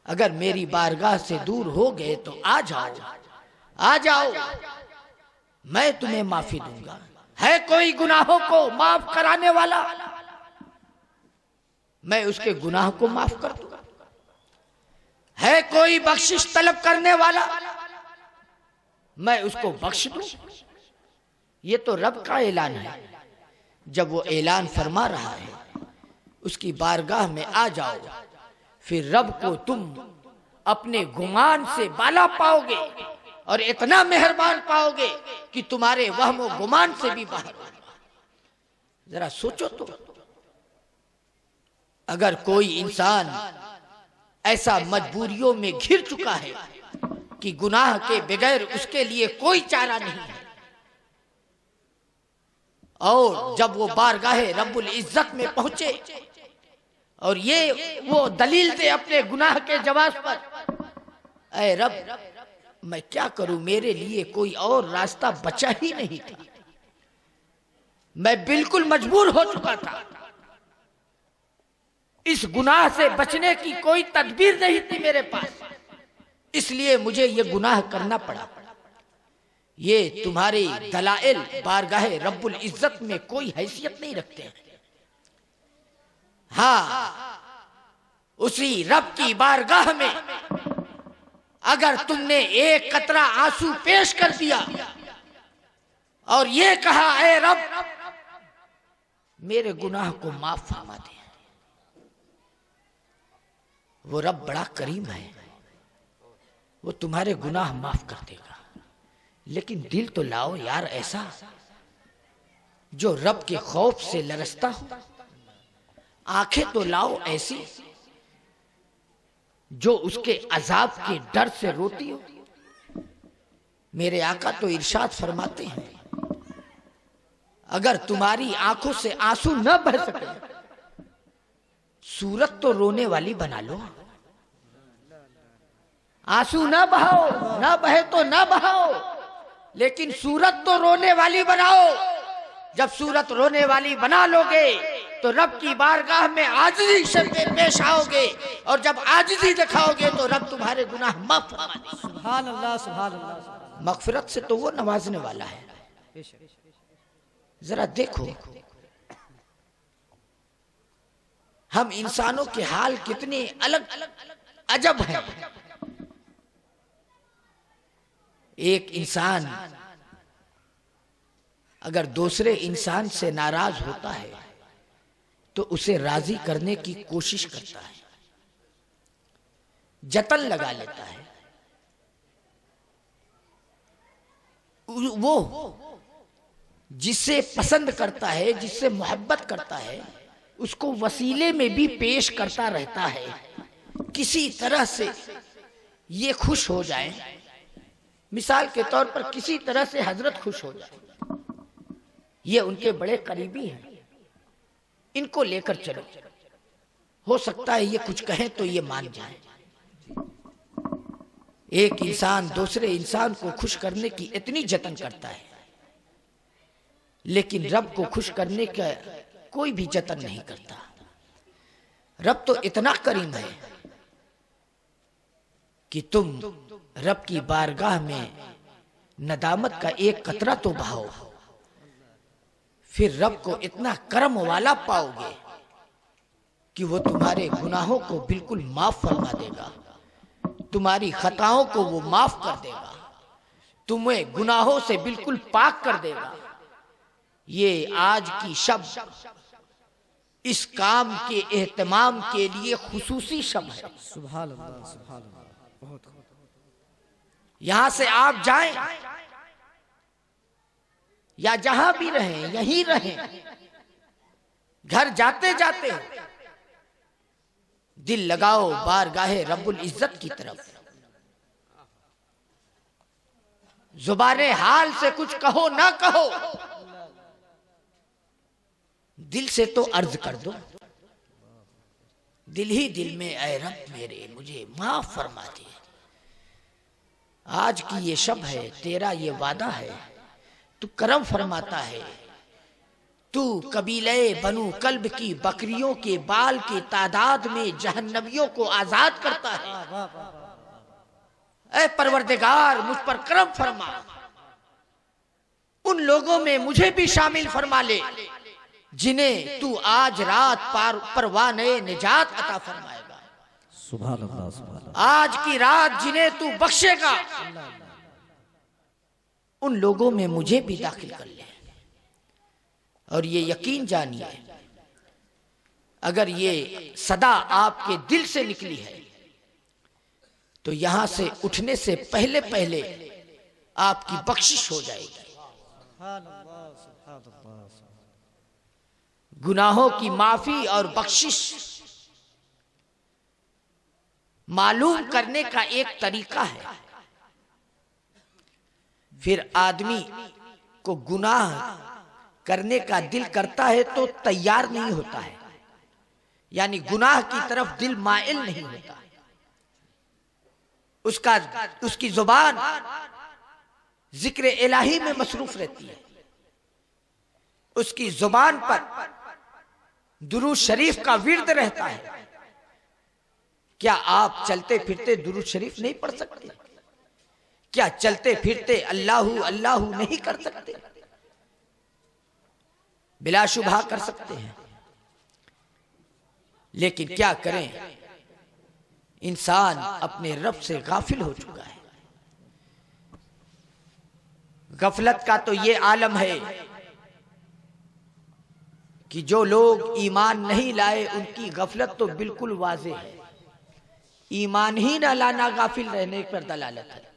अगर मेरी बारगाह से दूर हो गए तो आ जाओ, आ जाओ, मैं तुम्हें माफी दूंगा। है कोई गुनाहों को माफ कराने वाला? मैं उसके गुनाह को माफ कर दूंगा। है कोई बख्शिश तलब करने वाला? मैं उसको बख्श दूं। ये तो रब का ऐलान है। जब वो ऐलान फरमा रहा है, उसकी बारगाह में आ जाओ, फिर रब को तुम अपने गुमान से बाला पाओगे और इतना मेहरबान पाओगे कि तुम्हारे वहम व गुमान से भी बाहर होगा। जरा सोचो तो, अगर कोई इंसान ऐसा मजबूरियों में घिर चुका है कि गुनाह के बगैर उसके लिए कोई चारा नहीं है, और जब वो बारगाहे रब्बुल इज्जत में पहुंचे और ये वो दलील दे अपने गुनाह के जवाब पर, ऐ रब मैं क्या करूं, मेरे लिए कोई और रास्ता बचा ही नहीं था, मैं बिल्कुल मजबूर हो चुका था, इस गुनाह से बचने की कोई तदबीर नहीं थी मेरे पास, इसलिए मुझे ये गुनाह करना पड़ा। ये तुम्हारी दलाइल बारगाहे रब्बुल इज्जत में कोई हैसियत नहीं रखते हैं। हाँ, उसी रब की बारगाह में अगर तुमने एक कतरा आंसू पेश कर दिया और ये कहा, ऐ रब मेरे गुनाह को माफ फरमा दे, वो रब बड़ा करीम है, वो तुम्हारे गुनाह माफ कर देगा। लेकिन दिल तो लाओ यार ऐसा जो रब के खौफ से लरसता हो, आंखें तो लाओ ऐसी जो उसके अजाब के डर से रोती हो। मेरे आका तो इरशाद फरमाते हैं, अगर तुम्हारी आंखों से आंसू न बह सके, सूरत तो रोने वाली बना लो। आंसू न बहाओ, न बहे तो न बहाओ, लेकिन सूरत तो रोने वाली बनाओ। जब सूरत रोने वाली बना लोगे तो रब की बारगाह में आजिज़ी से पेश आओगे, और जब आजिज़ी दिखाओगे तो रब तुम्हारे गुनाह माफ फरमा देगा। सुभान अल्लाह, सुभान अल्लाह। मगफिरत से तो वो नवाजने वाला है। जरा देखो हम इंसानों के हाल कितने अलग अजब हैं। एक इंसान अगर दूसरे इंसान से नाराज होता है तो उसे राजी करने की कोशिश करता है, जतन लगा लेता है। वो जिसे पसंद करता है, जिससे मोहब्बत करता है, उसको वसीले में भी पेश करता रहता है, किसी तरह से ये खुश हो जाए। मिसाल के तौर पर किसी तरह से हजरत खुश हो जाए, ये उनके बड़े करीबी हैं, इनको लेकर चलो, हो सकता है ये कुछ कहें तो ये मान जाए। एक इंसान दूसरे इंसान को खुश करने की इतनी जतन करता है, लेकिन रब को खुश करने का कोई भी जतन नहीं करता। रब तो इतना करीम है कि तुम रब की बारगाह में नदामत का एक कतरा तो बहाओ, फिर रब को इतना करम वाला पाओगे कि वो तुम्हारे गुनाहों को बिल्कुल माफ फरमा देगा, तुम्हारी खताओं को वो माफ कर देगा, तुम्हें गुनाहों से बिल्कुल पाक कर देगा। ये आज की शब इस काम के एहतमाम के लिए खुसूसी शब है। सुभान अल्लाह, सुभान अल्लाह। बहुत यहां से आप जाएं या जहां भी रहें, यहीं रहें, घर जाते जाते दिल लगाओ बारगाहे रब्बुल इज्जत की तरफ। जुबाने हाल से कुछ कहो ना कहो, दिल से तो अर्ज कर दो, दिल ही दिल में ऐ रब मेरे मुझे माफ फरमा दे। आज की ये शब है, तेरा ये वादा है, तू करम फरमाता है, तू कबीले बनु कल्ब की बकरियों के बाल की तादाद में जहन्नमियों को आजाद करता है। ऐ परवरदिगार मुझ पर करम फरमा, उन लोगों में मुझे भी शामिल फरमा ले जिन्हें तू आज रात परवाने निजात अता फरमाएगा। सुभान अल्लाह, सुभान अल्लाह। आज की रात जिन्हें तू बख्शेगा उन लोगों में मुझे भी दाखिल कर ले। और ये यकीन जानिए, अगर ये सदा आपके दिल से निकली है तो यहां से उठने से पहले पहले आपकी बख्शिश हो जाएगी। सुभान अल्लाह, सुभान अल्लाह। गुनाहों की माफी और बख्शिश मालूम करने का एक तरीका है। फिर आदमी को गुनाह करने का दिल करता है तो तैयार नहीं होता है, यानी गुनाह की तरफ दिल माइल नहीं होता। उसकी जुबान जिक्र इलाही में मसरूफ रहती है, उसकी जुबान पर दुरूद शरीफ का विर्द रहता है। क्या आप चलते फिरते दुरूद शरीफ नहीं पढ़ सकते? क्या चलते फिरते अल्लाहू अल्लाहू नहीं कर सकते? बिलाशुबहा कर सकते हैं, लेकिन क्या करें, इंसान अपने रब से गाफिल हो चुका है। गफलत का तो ये आलम है कि जो लोग ईमान नहीं लाए उनकी गफलत तो बिल्कुल वाज़ेह है। ईमान ही ना लाना गाफिल रहने पर दलालत है।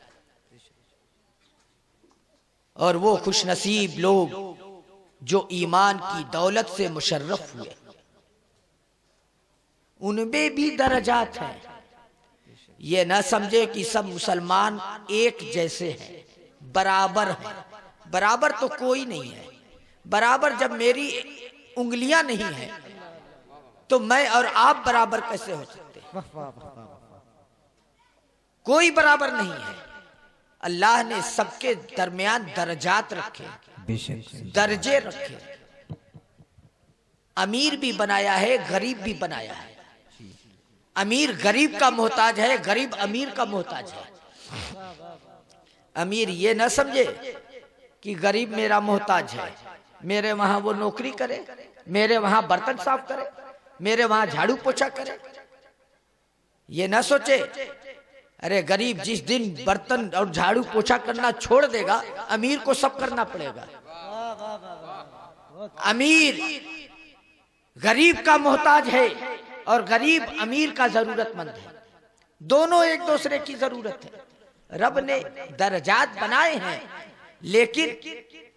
और वो खुशनसीब लोग जो ईमान की दौलत से मुशर्रफ हुए, उनमें भी दर्जात हैं। ये न समझे कि सब मुसलमान एक जैसे हैं, बराबर हैं। बराबर तो कोई नहीं है। बराबर जब मेरी उंगलियां नहीं हैं तो मैं और आप बराबर कैसे हो सकते हैं? कोई बराबर नहीं है। अल्लाह ने सबके दरमियान दर्जात रखे, दर्जे रखे। अमीर भी बनाया है, गरीब भी बनाया है। अमीर गरीब का मोहताज है, गरीब अमीर का मोहताज है। अमीर ये न समझे कि गरीब मेरा मोहताज है, मेरे वहां वो नौकरी करे, मेरे वहां बर्तन साफ करे, मेरे वहां झाड़ू पोछा करे। ये न सोचे अरे गरीब जिस दिन बर्तन और झाड़ू पोछा करना छोड़ देगा, अमीर को सब करना पड़ेगा। अमीर गरीब का मोहताज है और गरीब अमीर का जरूरतमंद है। दोनों एक दूसरे की जरूरत है। रब ने दर्जात बनाए हैं, लेकिन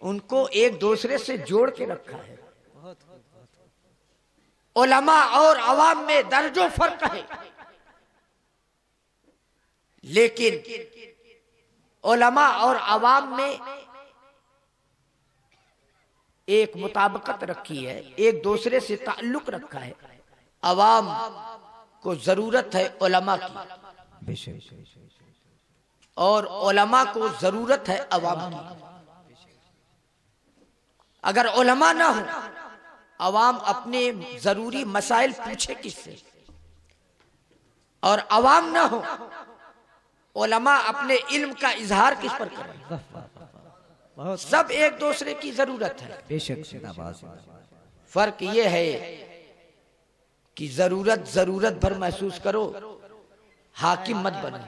उनको एक दूसरे से जोड़ के रखा है। उलमा और अवाम में दर्जों फर्क है, लेकिन उलमा और अवाम में एक मुताबिकत रखी है, एक दूसरे से ताल्लुक रखा है। अवाम को जरूरत है उलमा की और उलमा को जरूरत है अवाम की। अगर उलमा ना हो, अवाम अपने जरूरी मसाइल पूछे किससे? और अवाम ना हो, उलमा अपने इल्म का इजहार किस पर करें? बहुत सब एक दूसरे की जरूरत है। बेशक जिंदाबाद। फर्क ये है कि जरूरत भर महसूस करो, हाकिम मत बनो।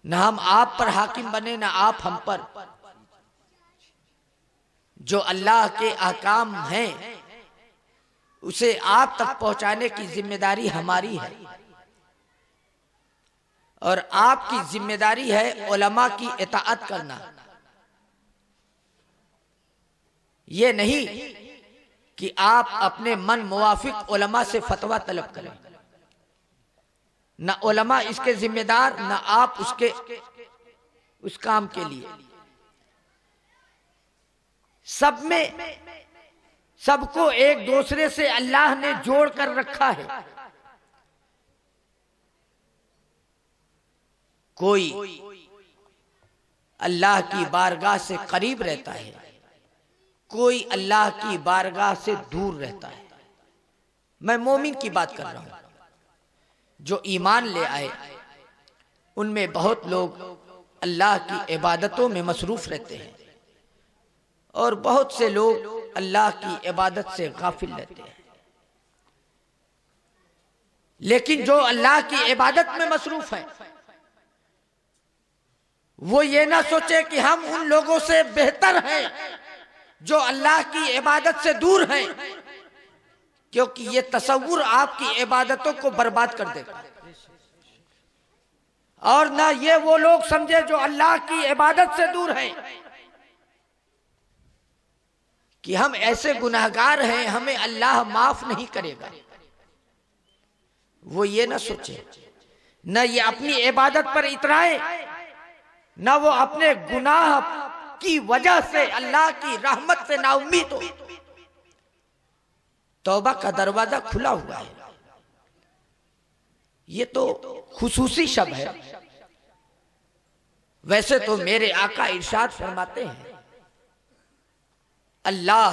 ना हम आप पर हाकिम बने, ना आप हम पर। जो अल्लाह के अहकाम हैं उसे आप तक पहुंचाने की जिम्मेदारी हमारी है, और आपकी जिम्मेदारी है उलमा की इताअत करना। ये नहीं कि आप अपने मन मुवाफिक उलमा से फतवा तलब करें। ना उलमा इसके जिम्मेदार, ना आप उस काम के लिए। सब में सबको एक दूसरे से अल्लाह ने जोड़ कर रखा है। कोई अल्लाह की बारगाह से करीब रहता है, कोई अल्लाह की बारगाह से दूर रहता है। मैं मोमिन की बात कर रहा हूं, जो ईमान ले आए। उनमें बहुत लोग अल्लाह की इबादतों में मसरूफ रहते हैं, और बहुत से लोग अल्लाह की इबादत से गाफिल रहते हैं। लेकिन जो अल्लाह की इबादत में मसरूफ है, वो ये ना सोचे कि हम उन लोगों से बेहतर हैं जो अल्लाह की इबादत से दूर हैं, क्योंकि ये तसव्वुर आपकी इबादतों को बर्बाद कर देगा। और ना ये वो लोग समझे जो अल्लाह की इबादत से दूर हैं कि हम ऐसे गुनाहगार हैं, हमें अल्लाह माफ नहीं करेगा। वो ये ना सोचे, न ये अपनी इबादत पर इतराए, न वो अपने गुनाह की वजह से अल्लाह की रहमत से नाउम्मीद हो। तौबा का दरवाजा खुला हुआ है। ये तो खुसूसी शब्द है। वैसे तो मेरे आका इरशाद फरमाते हैं, अल्लाह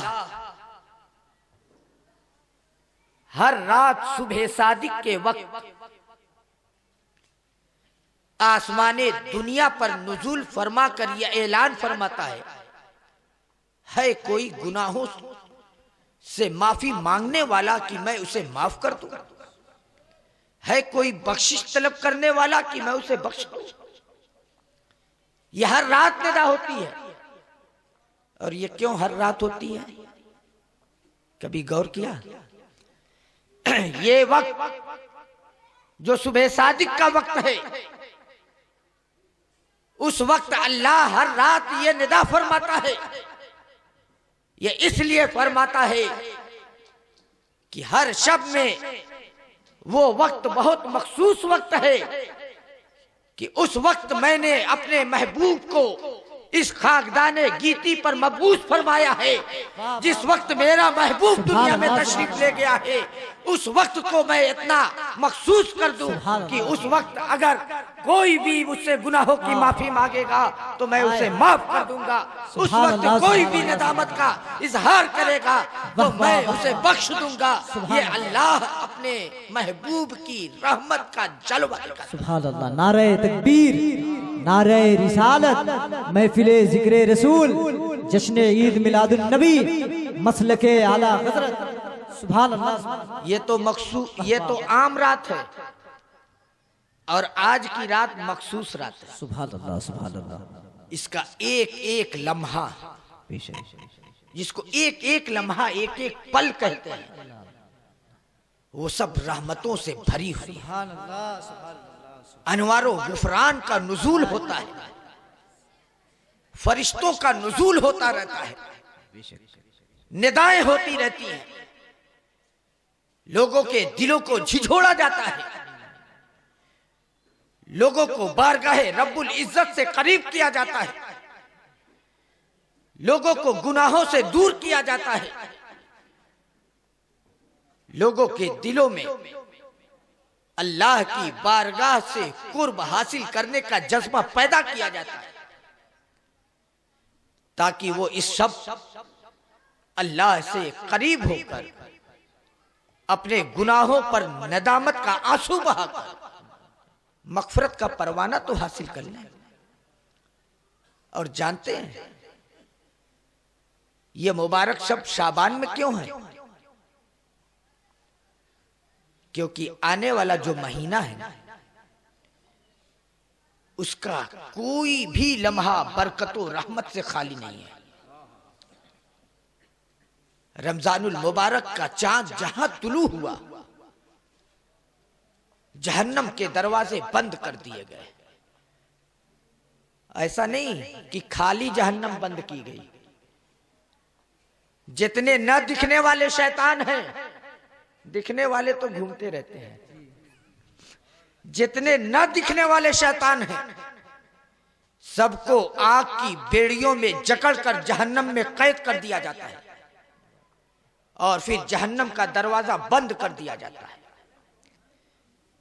हर रात सुबह सादिक के वक्त आसमाने दुनिया पर नुज़ूल फरमा कर यह ऐलान फरमाता है कोई गुनाहों से माफी मांगने वाला कि मैं उसे माफ कर दूं, है कोई बख्शिश तलब करने वाला कि मैं उसे बख्श दूं। यह हर रात निदा होती है। और ये क्यों हर रात होती है, कभी गौर किया? ये वक्त जो सुबह सादिक का वक्त है, उस वक्त अल्लाह हर रात ये निदा फरमाता है। ये इसलिए फरमाता है कि हर शब में वो वक्त बहुत मखसूस वक्त है कि उस वक्त मैंने अपने महबूब को इस खाकदाने गीती पर मबूस फरमाया है। जिस वक्त मेरा महबूब दुनिया में तशरीफ ले गया है, उस वक्त को मैं इतना मखसूस कर दूं कि उस वक्त अगर कोई भी मुझसे गुनाहों की माफी मांगेगा तो मैं उसे माफ कर दूंगा। उस वक्त कोई भी नदामत का इजहार करेगा तो मैं उसे बख्श दूंगा। ये अल्लाह अपने महबूब की रहमत का जलवा है। सुभान अल्लाह। नारे तकबीर, नारे रिसालत, महफिले जिक्रे रसूल, जश्न ईद मिलादुन नबी, मसलके आला हजरत। सुभान अल्लाह। ये तो आम रात है, और आज की रात मखसूस रात है। सुभान अल्लाह, सुभान अल्लाह। इसका एक एक लम्हा, जिसको एक एक लम्हा एक एक पल कहते हैं, वो सब रहमतों से भरी हुई अनवारो गुफरान का नुज़ूल होता है, फरिश्तों का नुज़ूल होता रहता है, निदाएं होती रहती हैं, लोगों के दिलों को झिझोड़ा जाता है, लोगों को बारगाहे रब्बुल इज्जत से करीब किया जाता है, लोगों को गुनाहों से दूर किया जाता है, लोगों के दिलों में अल्लाह की बारगाह से कुर्ब हासिल करने का जज्बा पैदा किया जाता है, ताकि वो इस सब अल्लाह से करीब होकर अपने गुनाहों पर नदामत का आंसू बहाकर मगफरत का परवाना तो हासिल कर लें। और जानते हैं ये मुबारक शब्द शाबान में क्यों है? क्योंकि आने वाला जो महीना है ना, उसका कोई भी लम्हा बरकतों रहमत से खाली नहीं है। रमजानुल मुबारक का चांद जहां तुलू हुआ, जहन्नम के दरवाजे बंद कर दिए गए। ऐसा नहीं कि खाली जहन्नम बंद की गई। जितने न दिखने वाले शैतान हैं, दिखने वाले तो घूमते रहते हैं, जितने न दिखने वाले शैतान हैं सबको आग की बेड़ियों में जकड़कर जहन्नम में कैद कर दिया जाता है और फिर जहन्नम का दरवाजा बंद कर दिया जाता है।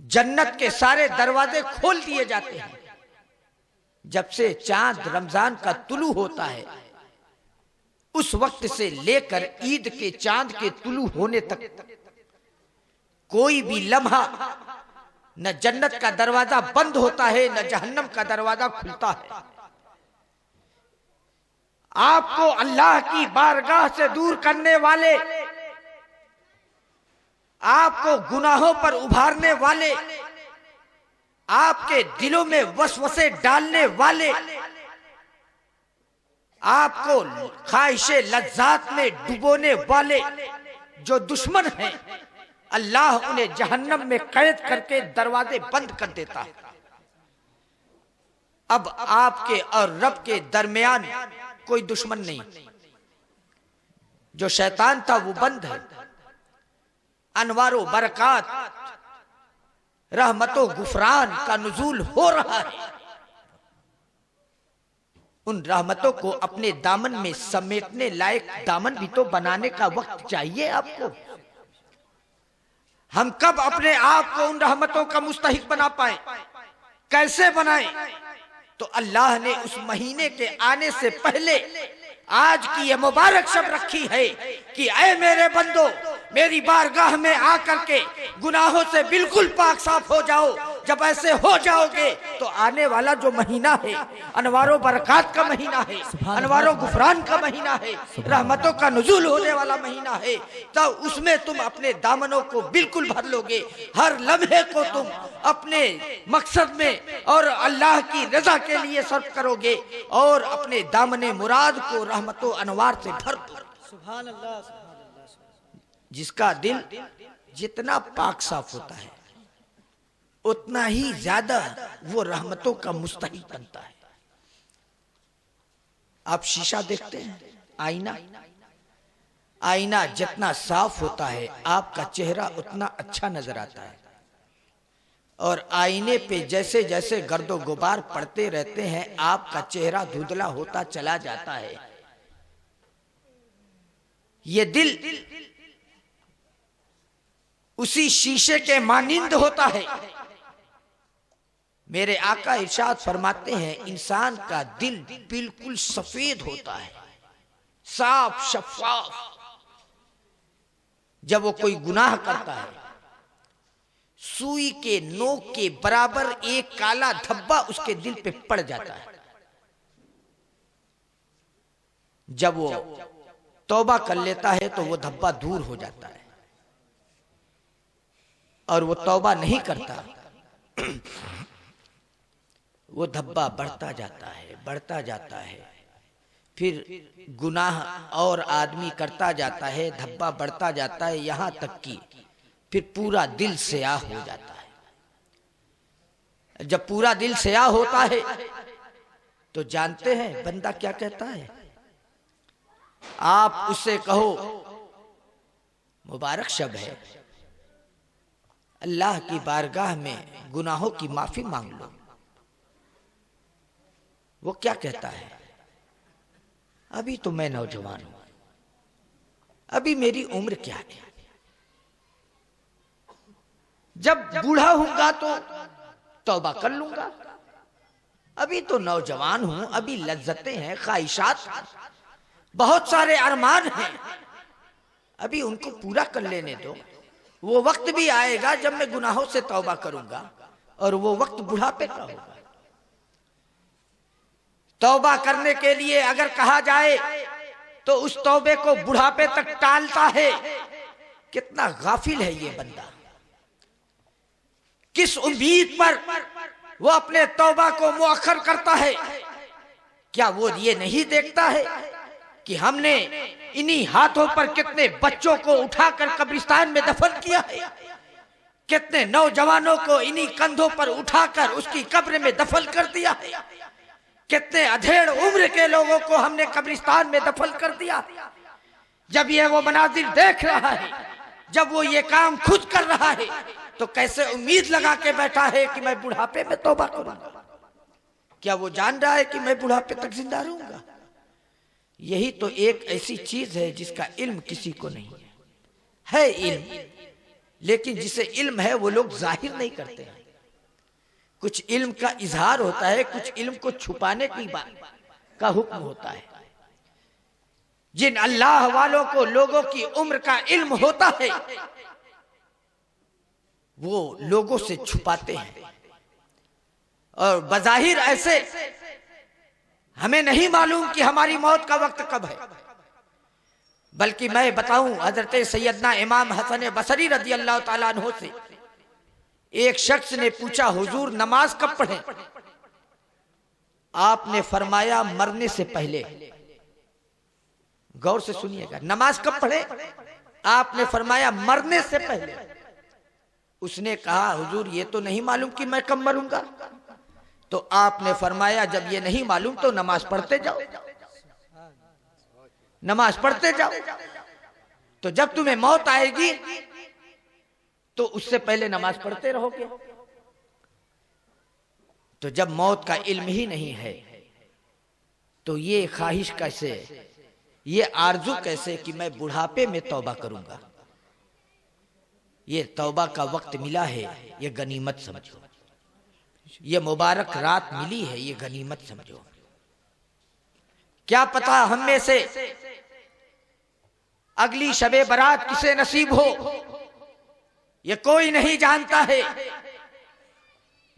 जन्नत के सारे दरवाजे खोल दिए जाते हैं। जब से चांद रमजान का तुलू होता है, उस वक्त से लेकर ईद के चांद के तुलू होने तक कोई भी लम्हा न जन्नत का दरवाजा बंद होता है, न जहन्नम का दरवाजा खुलता है। आपको अल्लाह की बारगाह से दूर करने वाले, आपको गुनाहों पर उभारने वाले, आपके दिलों में वसवसे डालने वाले, आपको ख्वाहिशे लज्जात में डुबोने वाले जो दुश्मन हैं, अल्लाह उन्हें जहन्नम में कैद करके दरवाजे बंद कर देता है। अब आपके और रब के दरमियान कोई दुश्मन नहीं। जो शैतान था वो बंद है। अनवारो बरकात, रहमतो गुफरान का नुज़ूल हो रहा है। उन रहमतों को अपने दामन में समेटने लायक दामन भी तो बनाने का वक्त चाहिए आपको। हम कब अपने आप को उन रहमतों का मुस्तहिक बना पाए? कैसे बनाए? तो अल्लाह ने उस महीने के आने से पहले आज की ये मुबारक शब रखी है कि ऐ मेरे बंदो, मेरी बारगाह में आकर के गुनाहों से बिल्कुल पाक साफ हो जाओ। जब ऐसे हो जाओगे तो आने वाला जो महीना है अनवारों बरकात का महीना है, अनवारों गुफरान का महीना है, रहमतों का नुज़ूल होने वाला महीना है। तो उसमें तुम अपने दामनों को बिल्कुल भर लोगे। हर लम्हे को तुम अपने मकसद में और अल्लाह की रजा के लिए सर्फ करोगे और अपने दामने मुराद को रहमतों अनवार से भर दो। सुभान अल्लाह। जिसका दिल जितना पाक साफ होता है उतना ही ज्यादा वो रहमतों का मुस्तहिक बनता है। आप शीशा देखते हैं, आईना, आईना जितना साफ होता है आपका चेहरा उतना अच्छा नजर आता है। और आईने पे जैसे जैसे गर्दो गुबार पड़ते रहते हैं आपका चेहरा धुंधला होता चला जाता है। ये दिल उसी शीशे के मानिंद होता है। मेरे आका इरशाद फरमाते हैं इंसान का दिल बिल्कुल सफेद होता है, साफ शफाफ। जब वो कोई गुनाह करता है सुई के नोक के बराबर एक काला धब्बा उसके दिल पे पड़ जाता है। जब वो तौबा कर लेता है तो वो धब्बा दूर हो जाता है। और वो तौबा नहीं करता, वो धब्बा बढ़ता जाता है, बढ़ता जाता है। फिर गुनाह और आदमी करता जाता है, धब्बा बढ़ता जाता है, यहां तक कि फिर पूरा दिल स्याह हो जाता है। जब पूरा दिल स्याह होता है तो जानते हैं बंदा क्या कहता है? आप उससे कहो मुबारक शब है, अल्लाह की बारगाह में गुनाहों की माफी मांग लो। वो क्या कहता है? अभी तो मैं नौजवान हूं, अभी मेरी उम्र क्या है, जब बूढ़ा होऊंगा तो तौबा कर लूंगा। अभी तो नौजवान हूं, अभी लज्जतें हैं, ख्वाहिशात, बहुत सारे अरमान हैं, अभी उनको पूरा कर लेने दो। वो वक्त भी आएगा जब मैं गुनाहों से तौबा करूंगा, और वो वक्त बुढ़ापे का होगा। तौबा करने के लिए अगर कहा जाए तो उस तौबे को बुढ़ापे तक टालता है। कितना गाफिल है ये बंदा। किस उम्मीद पर वो अपने तौबा को मुअख्खर करता है? क्या वो ये नहीं देखता है कि हमने इन्हीं हाथों पर कितने बच्चों को उठाकर कब्रिस्तान में दफन किया है, कितने नौजवानों को इन्हीं कंधों पर उठाकर उसकी कब्र में दफन कर दिया है, कितने अधेड़ उम्र के लोगों को हमने कब्रिस्तान में दफन कर दिया। जब ये वो मनाजिर देख रहा है, जब वो ये काम खुद कर रहा है, तो कैसे उम्मीद लगा के बैठा है कि मैं बुढ़ापे में तौबा करूंगा? क्या वो जान रहा है कि मैं बुढ़ापे तक जिंदा रहूंगा? यही तो एक ऐसी चीज है जिसका इल्म किसी को नहीं है इल्म, लेकिन जिसे इल्म है वो लोग जाहिर नहीं करते हैं। कुछ इल्म का इजहार होता है, कुछ इल्म को छुपाने की बात का हुक्म होता है। जिन अल्लाह वालों को लोगों की उम्र का इल्म होता है, वो लोगों से छुपाते हैं, और बज़ाहिर ऐसे हमें नहीं मालूम कि हमारी मौत का वक्त कब है। बल्कि मैं बताऊं, हजरत सैयदना इमाम हसन बसरी रज़ी अल्लाह ताला अन्हु से एक शख्स ने पूछा, हुजूर नमाज कब पढ़ें? आपने फरमाया मरने से पहले। गौर से सुनिएगा, नमाज कब पढ़े? आपने फरमाया मरने से पहले। उसने कहा, हुजूर ये तो नहीं मालूम कि मैं कब मरूंगा। तो आपने फरमाया, जब ये नहीं मालूम तो नमाज पढ़ते जाओ, नमाज पढ़ते जाओ। तो जब तुम्हें मौत आएगी तो उससे पहले नमाज पढ़ते रहोगे। तो जब मौत का इल्म ही नहीं है तो ये ख्वाहिश कैसे, ये आरजू कैसे कि मैं बुढ़ापे में तौबा करूंगा? ये तौबा का वक्त मिला है, ये गनीमत समझो। ये मुबारक रात मिली है, ये गनीमत समझो। क्या पता हम में से अगली शबे बारात किसे नसीब हो, ये कोई नहीं जानता है।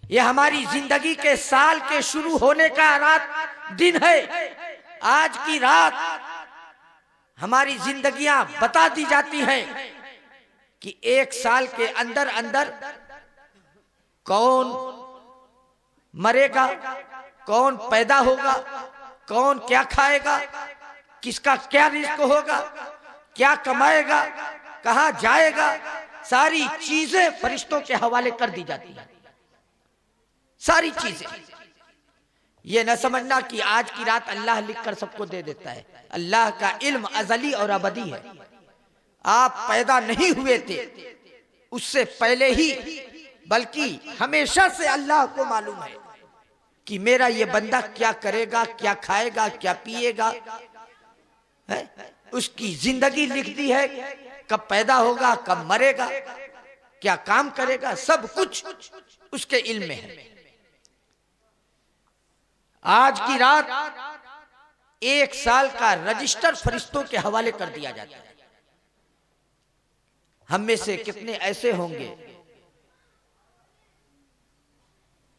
ये हमारी जिंदगी के साल के शुरू होने का रात दिन है। आज की रात हमारी जिंदगियां बता दी जाती हैं कि एक साल के अंदर अंदर कौन मरेगा, कौन पैदा होगा, कौन क्या खाएगा, किसका क्या रिस्क होगा, क्या कमाएगा, कहां जाएगा, सारी चीजें फरिश्तों के हवाले कर दी जाती हैं। सारी चीजें। ये न समझना कि आज की रात अल्लाह लिख कर सबको दे देता है। अल्लाह का इल्म अजली और अबदी है। आप पैदा नहीं हुए थे उससे पहले ही, बल्कि हमेशा से अल्लाह को मालूम है कि मेरा ये बंदा क्या करेगा, क्या खाएगा, क्या पिएगा, है? उसकी जिंदगी लिख दी है, कब पैदा होगा, कब मरेगा, क्या काम करेगा, सब कुछ उसके इल्म में है। आज की रात एक साल का रजिस्टर फरिश्तों के हवाले कर दिया जाता है। हम में से कितने ऐसे होंगे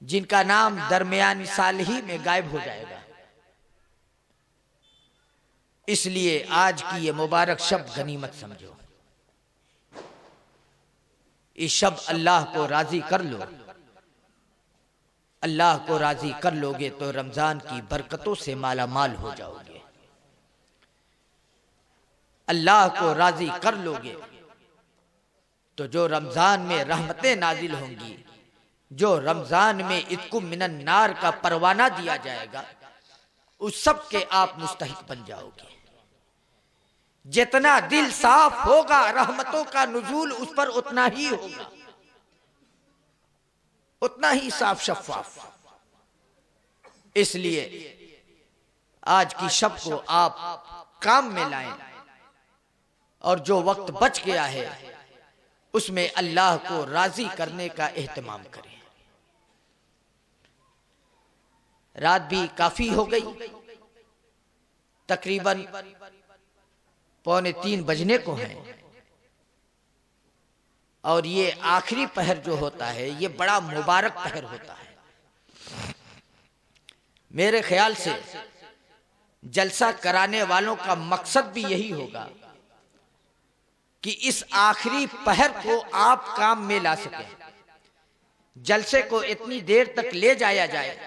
जिनका नाम दरमियानी साल ही में गायब हो जाएगा? इसलिए आज की ये मुबारक शब गनीमत समझो। इस शब अल्लाह को राजी कर लो। अल्लाह को राजी कर लोगे तो रमजान की बरकतों से माला माल हो जाओगे। अल्लाह को राजी कर लोगे तो जो रमजान में रहमतें नाजिल होंगी, जो रमजान में इत्कुम मिनन नार का परवाना दिया जाएगा, उस सब के आप मुस्तहिक बन जाओगे। जितना दिल साफ होगा रहमतों का नुज़ूल उस पर उतना ही होगा, उतना ही साफ शफ़ाफ। इसलिए आज की शब को आप काम में लाएं और जो वक्त बच गया है उसमें अल्लाह को राजी करने का एहतमाम करें। रात भी काफी हो गई, तकरीबन 2:45 बजने को हैं। और ये आखिरी पहर जो होता है ये बड़ा मुबारक पहर होता है। मेरे ख्याल से जलसा कराने वालों का मकसद भी यही होगा कि इस आखिरी पहर को आप काम में ला सकें, जलसे को इतनी देर तक ले जाया जाए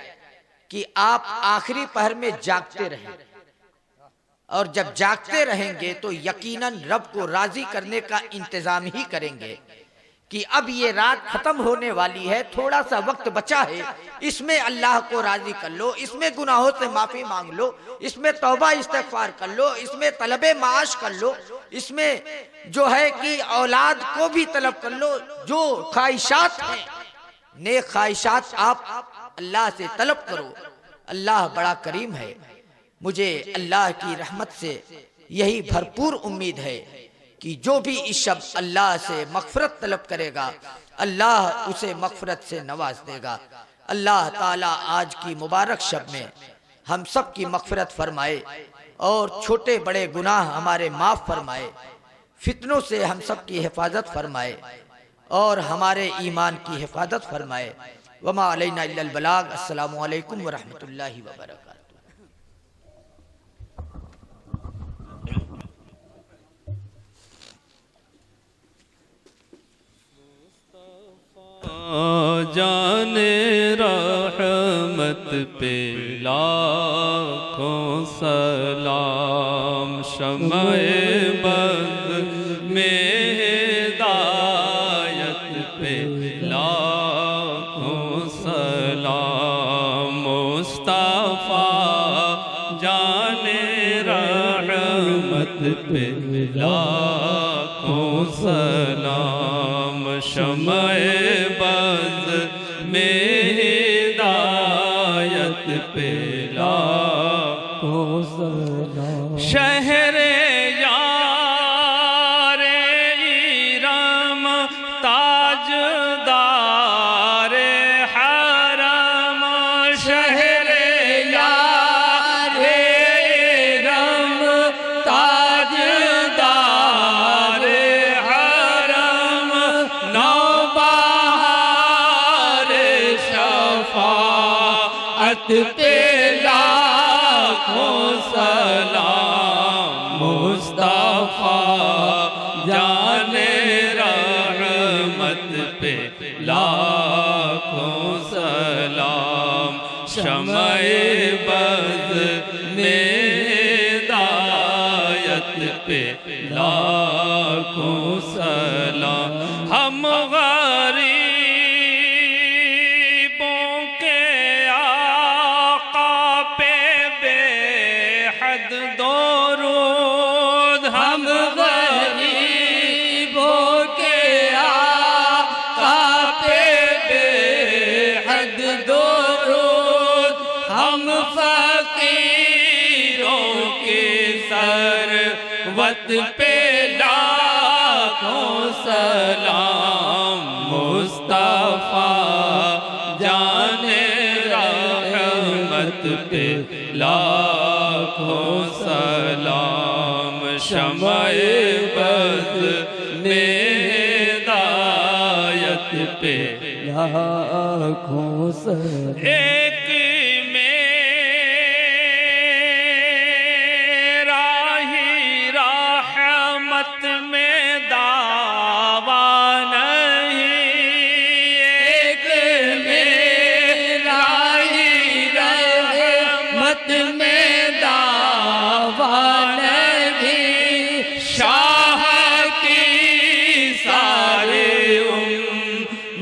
कि आप आखिरी पहर में जागते रहें, और जब जागते रहेंगे तो यकीनन रब को राजी करने का इंतजाम ही करेंगे कि अब ये रात खत्म होने वाली है, थोड़ा सा वक्त बचा है, इसमें अल्लाह को राजी कर लो, इसमें गुनाहों से माफी मांग लो, इसमें तौबा इस्तिग़फ़ार कर लो, इसमें तलबे माश कर लो, इसमें जो है कि औलाद को भी तलब कर लो। जो ख्वाहिशात हैं, नेक ख्वाहिशात आप अल्लाह से तलब करो। अल्लाह बड़ा करीम है। मुझे अल्लाह की रहमत से यही भरपूर उम्मीद है कि जो भी इस शब अल्लाह से मग़फ़िरत तलब करेगा, अल्लाह उसे मग़फ़िरत से नवाज देगा। अल्लाह ताला आज की मुबारक शब में हम सब की मग़फ़िरत फरमाए और छोटे बड़े गुनाह हमारे माफ़ फरमाए, फितनों से हम सब की हिफाजत फरमाए और हमारे ईमान की हिफाजत फरमाए। वमा अलैना इल्लल बलाग। अस्सलामु अलैकुम व रहमतुल्लाहि व बरकातहू। जाने रहमत पे लाखों सलाम, शम्ए बद में हिदायत पे लाखों सलाम, मुस्तफा जाने रहमत पे लाखों सलाम, शम्ए बज़ में हिदायत पे लाखों सलाम, शहरे यारे इरम ताजदारे हरम, शहरे यारे इरम ताजदारे हरम, पे लाखों सलाम, मुस्तफा जाने रहमत पे लाखों सलाम, शम्ए बज़ में हिदायत पे लाखों सलाम। हम वत पे लाखों सलाम, मुस्तफा जाने रहमत पे लाखों सलाम, शम्ए बज़ में हिदायत पे लाखों सलाम। एक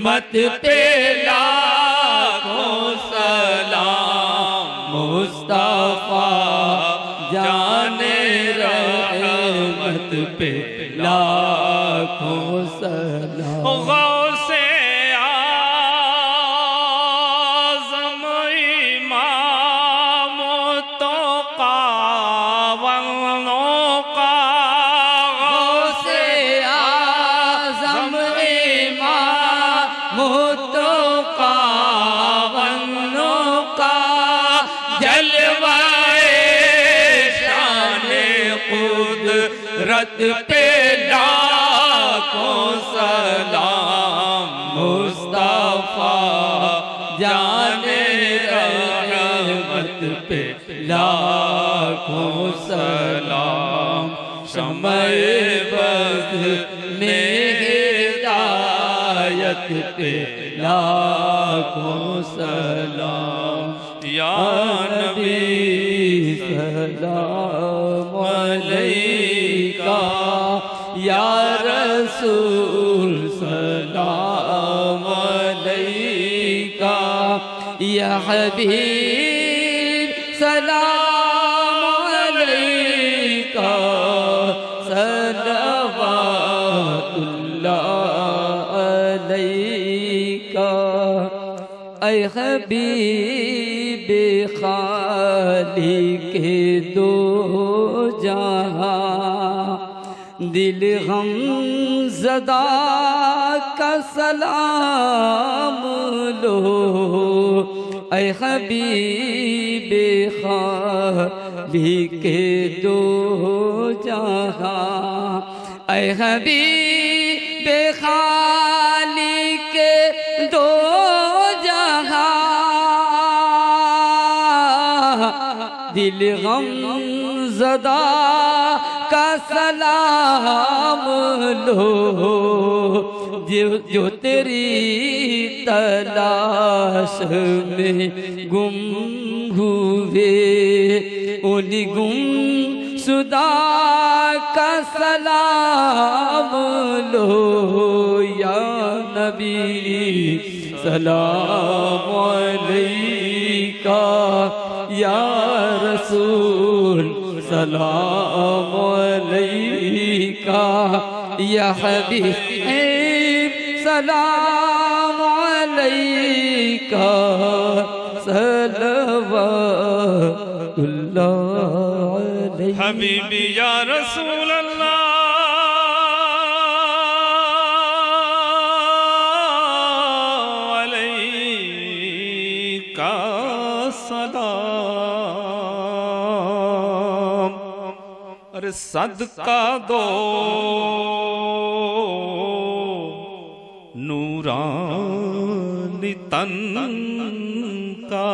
मत पे लाखों सलाम, मुस्तफा जाने रहमत पे लाखों सलाम। गौसे आज़म इमाम तो कावनों का, गौसे आज़म रत पे लाखों को सलाम मुस्तफा जाने रहमत पे लाखों सलाम समय बद में हिदायत पे लाखों सलाम या नबी सलाम अलैका या रसूल सलाम अलैका या हबीब सलाम अलैका सलवातुल्लाह अलैका ऐ हबीब खालिके दो जहां दिल हम ज़दा का सलाम लो ऐ हबीब खालिके दो जहां ऐ हबीब खालिके दो दिल गम ज़दा का सलाम लो जो तेरी तलाश में गुम हुए उन गुम शुदा का सलाम लो या नबी सलाम अलैका या रसूल सलाम अलैका या हबीब सलाम अलैका सलवातुल्लाह अलैका हबीबी या रसूल अल्लाह अलैका सलाम अरे सदका दो नूरानी तन का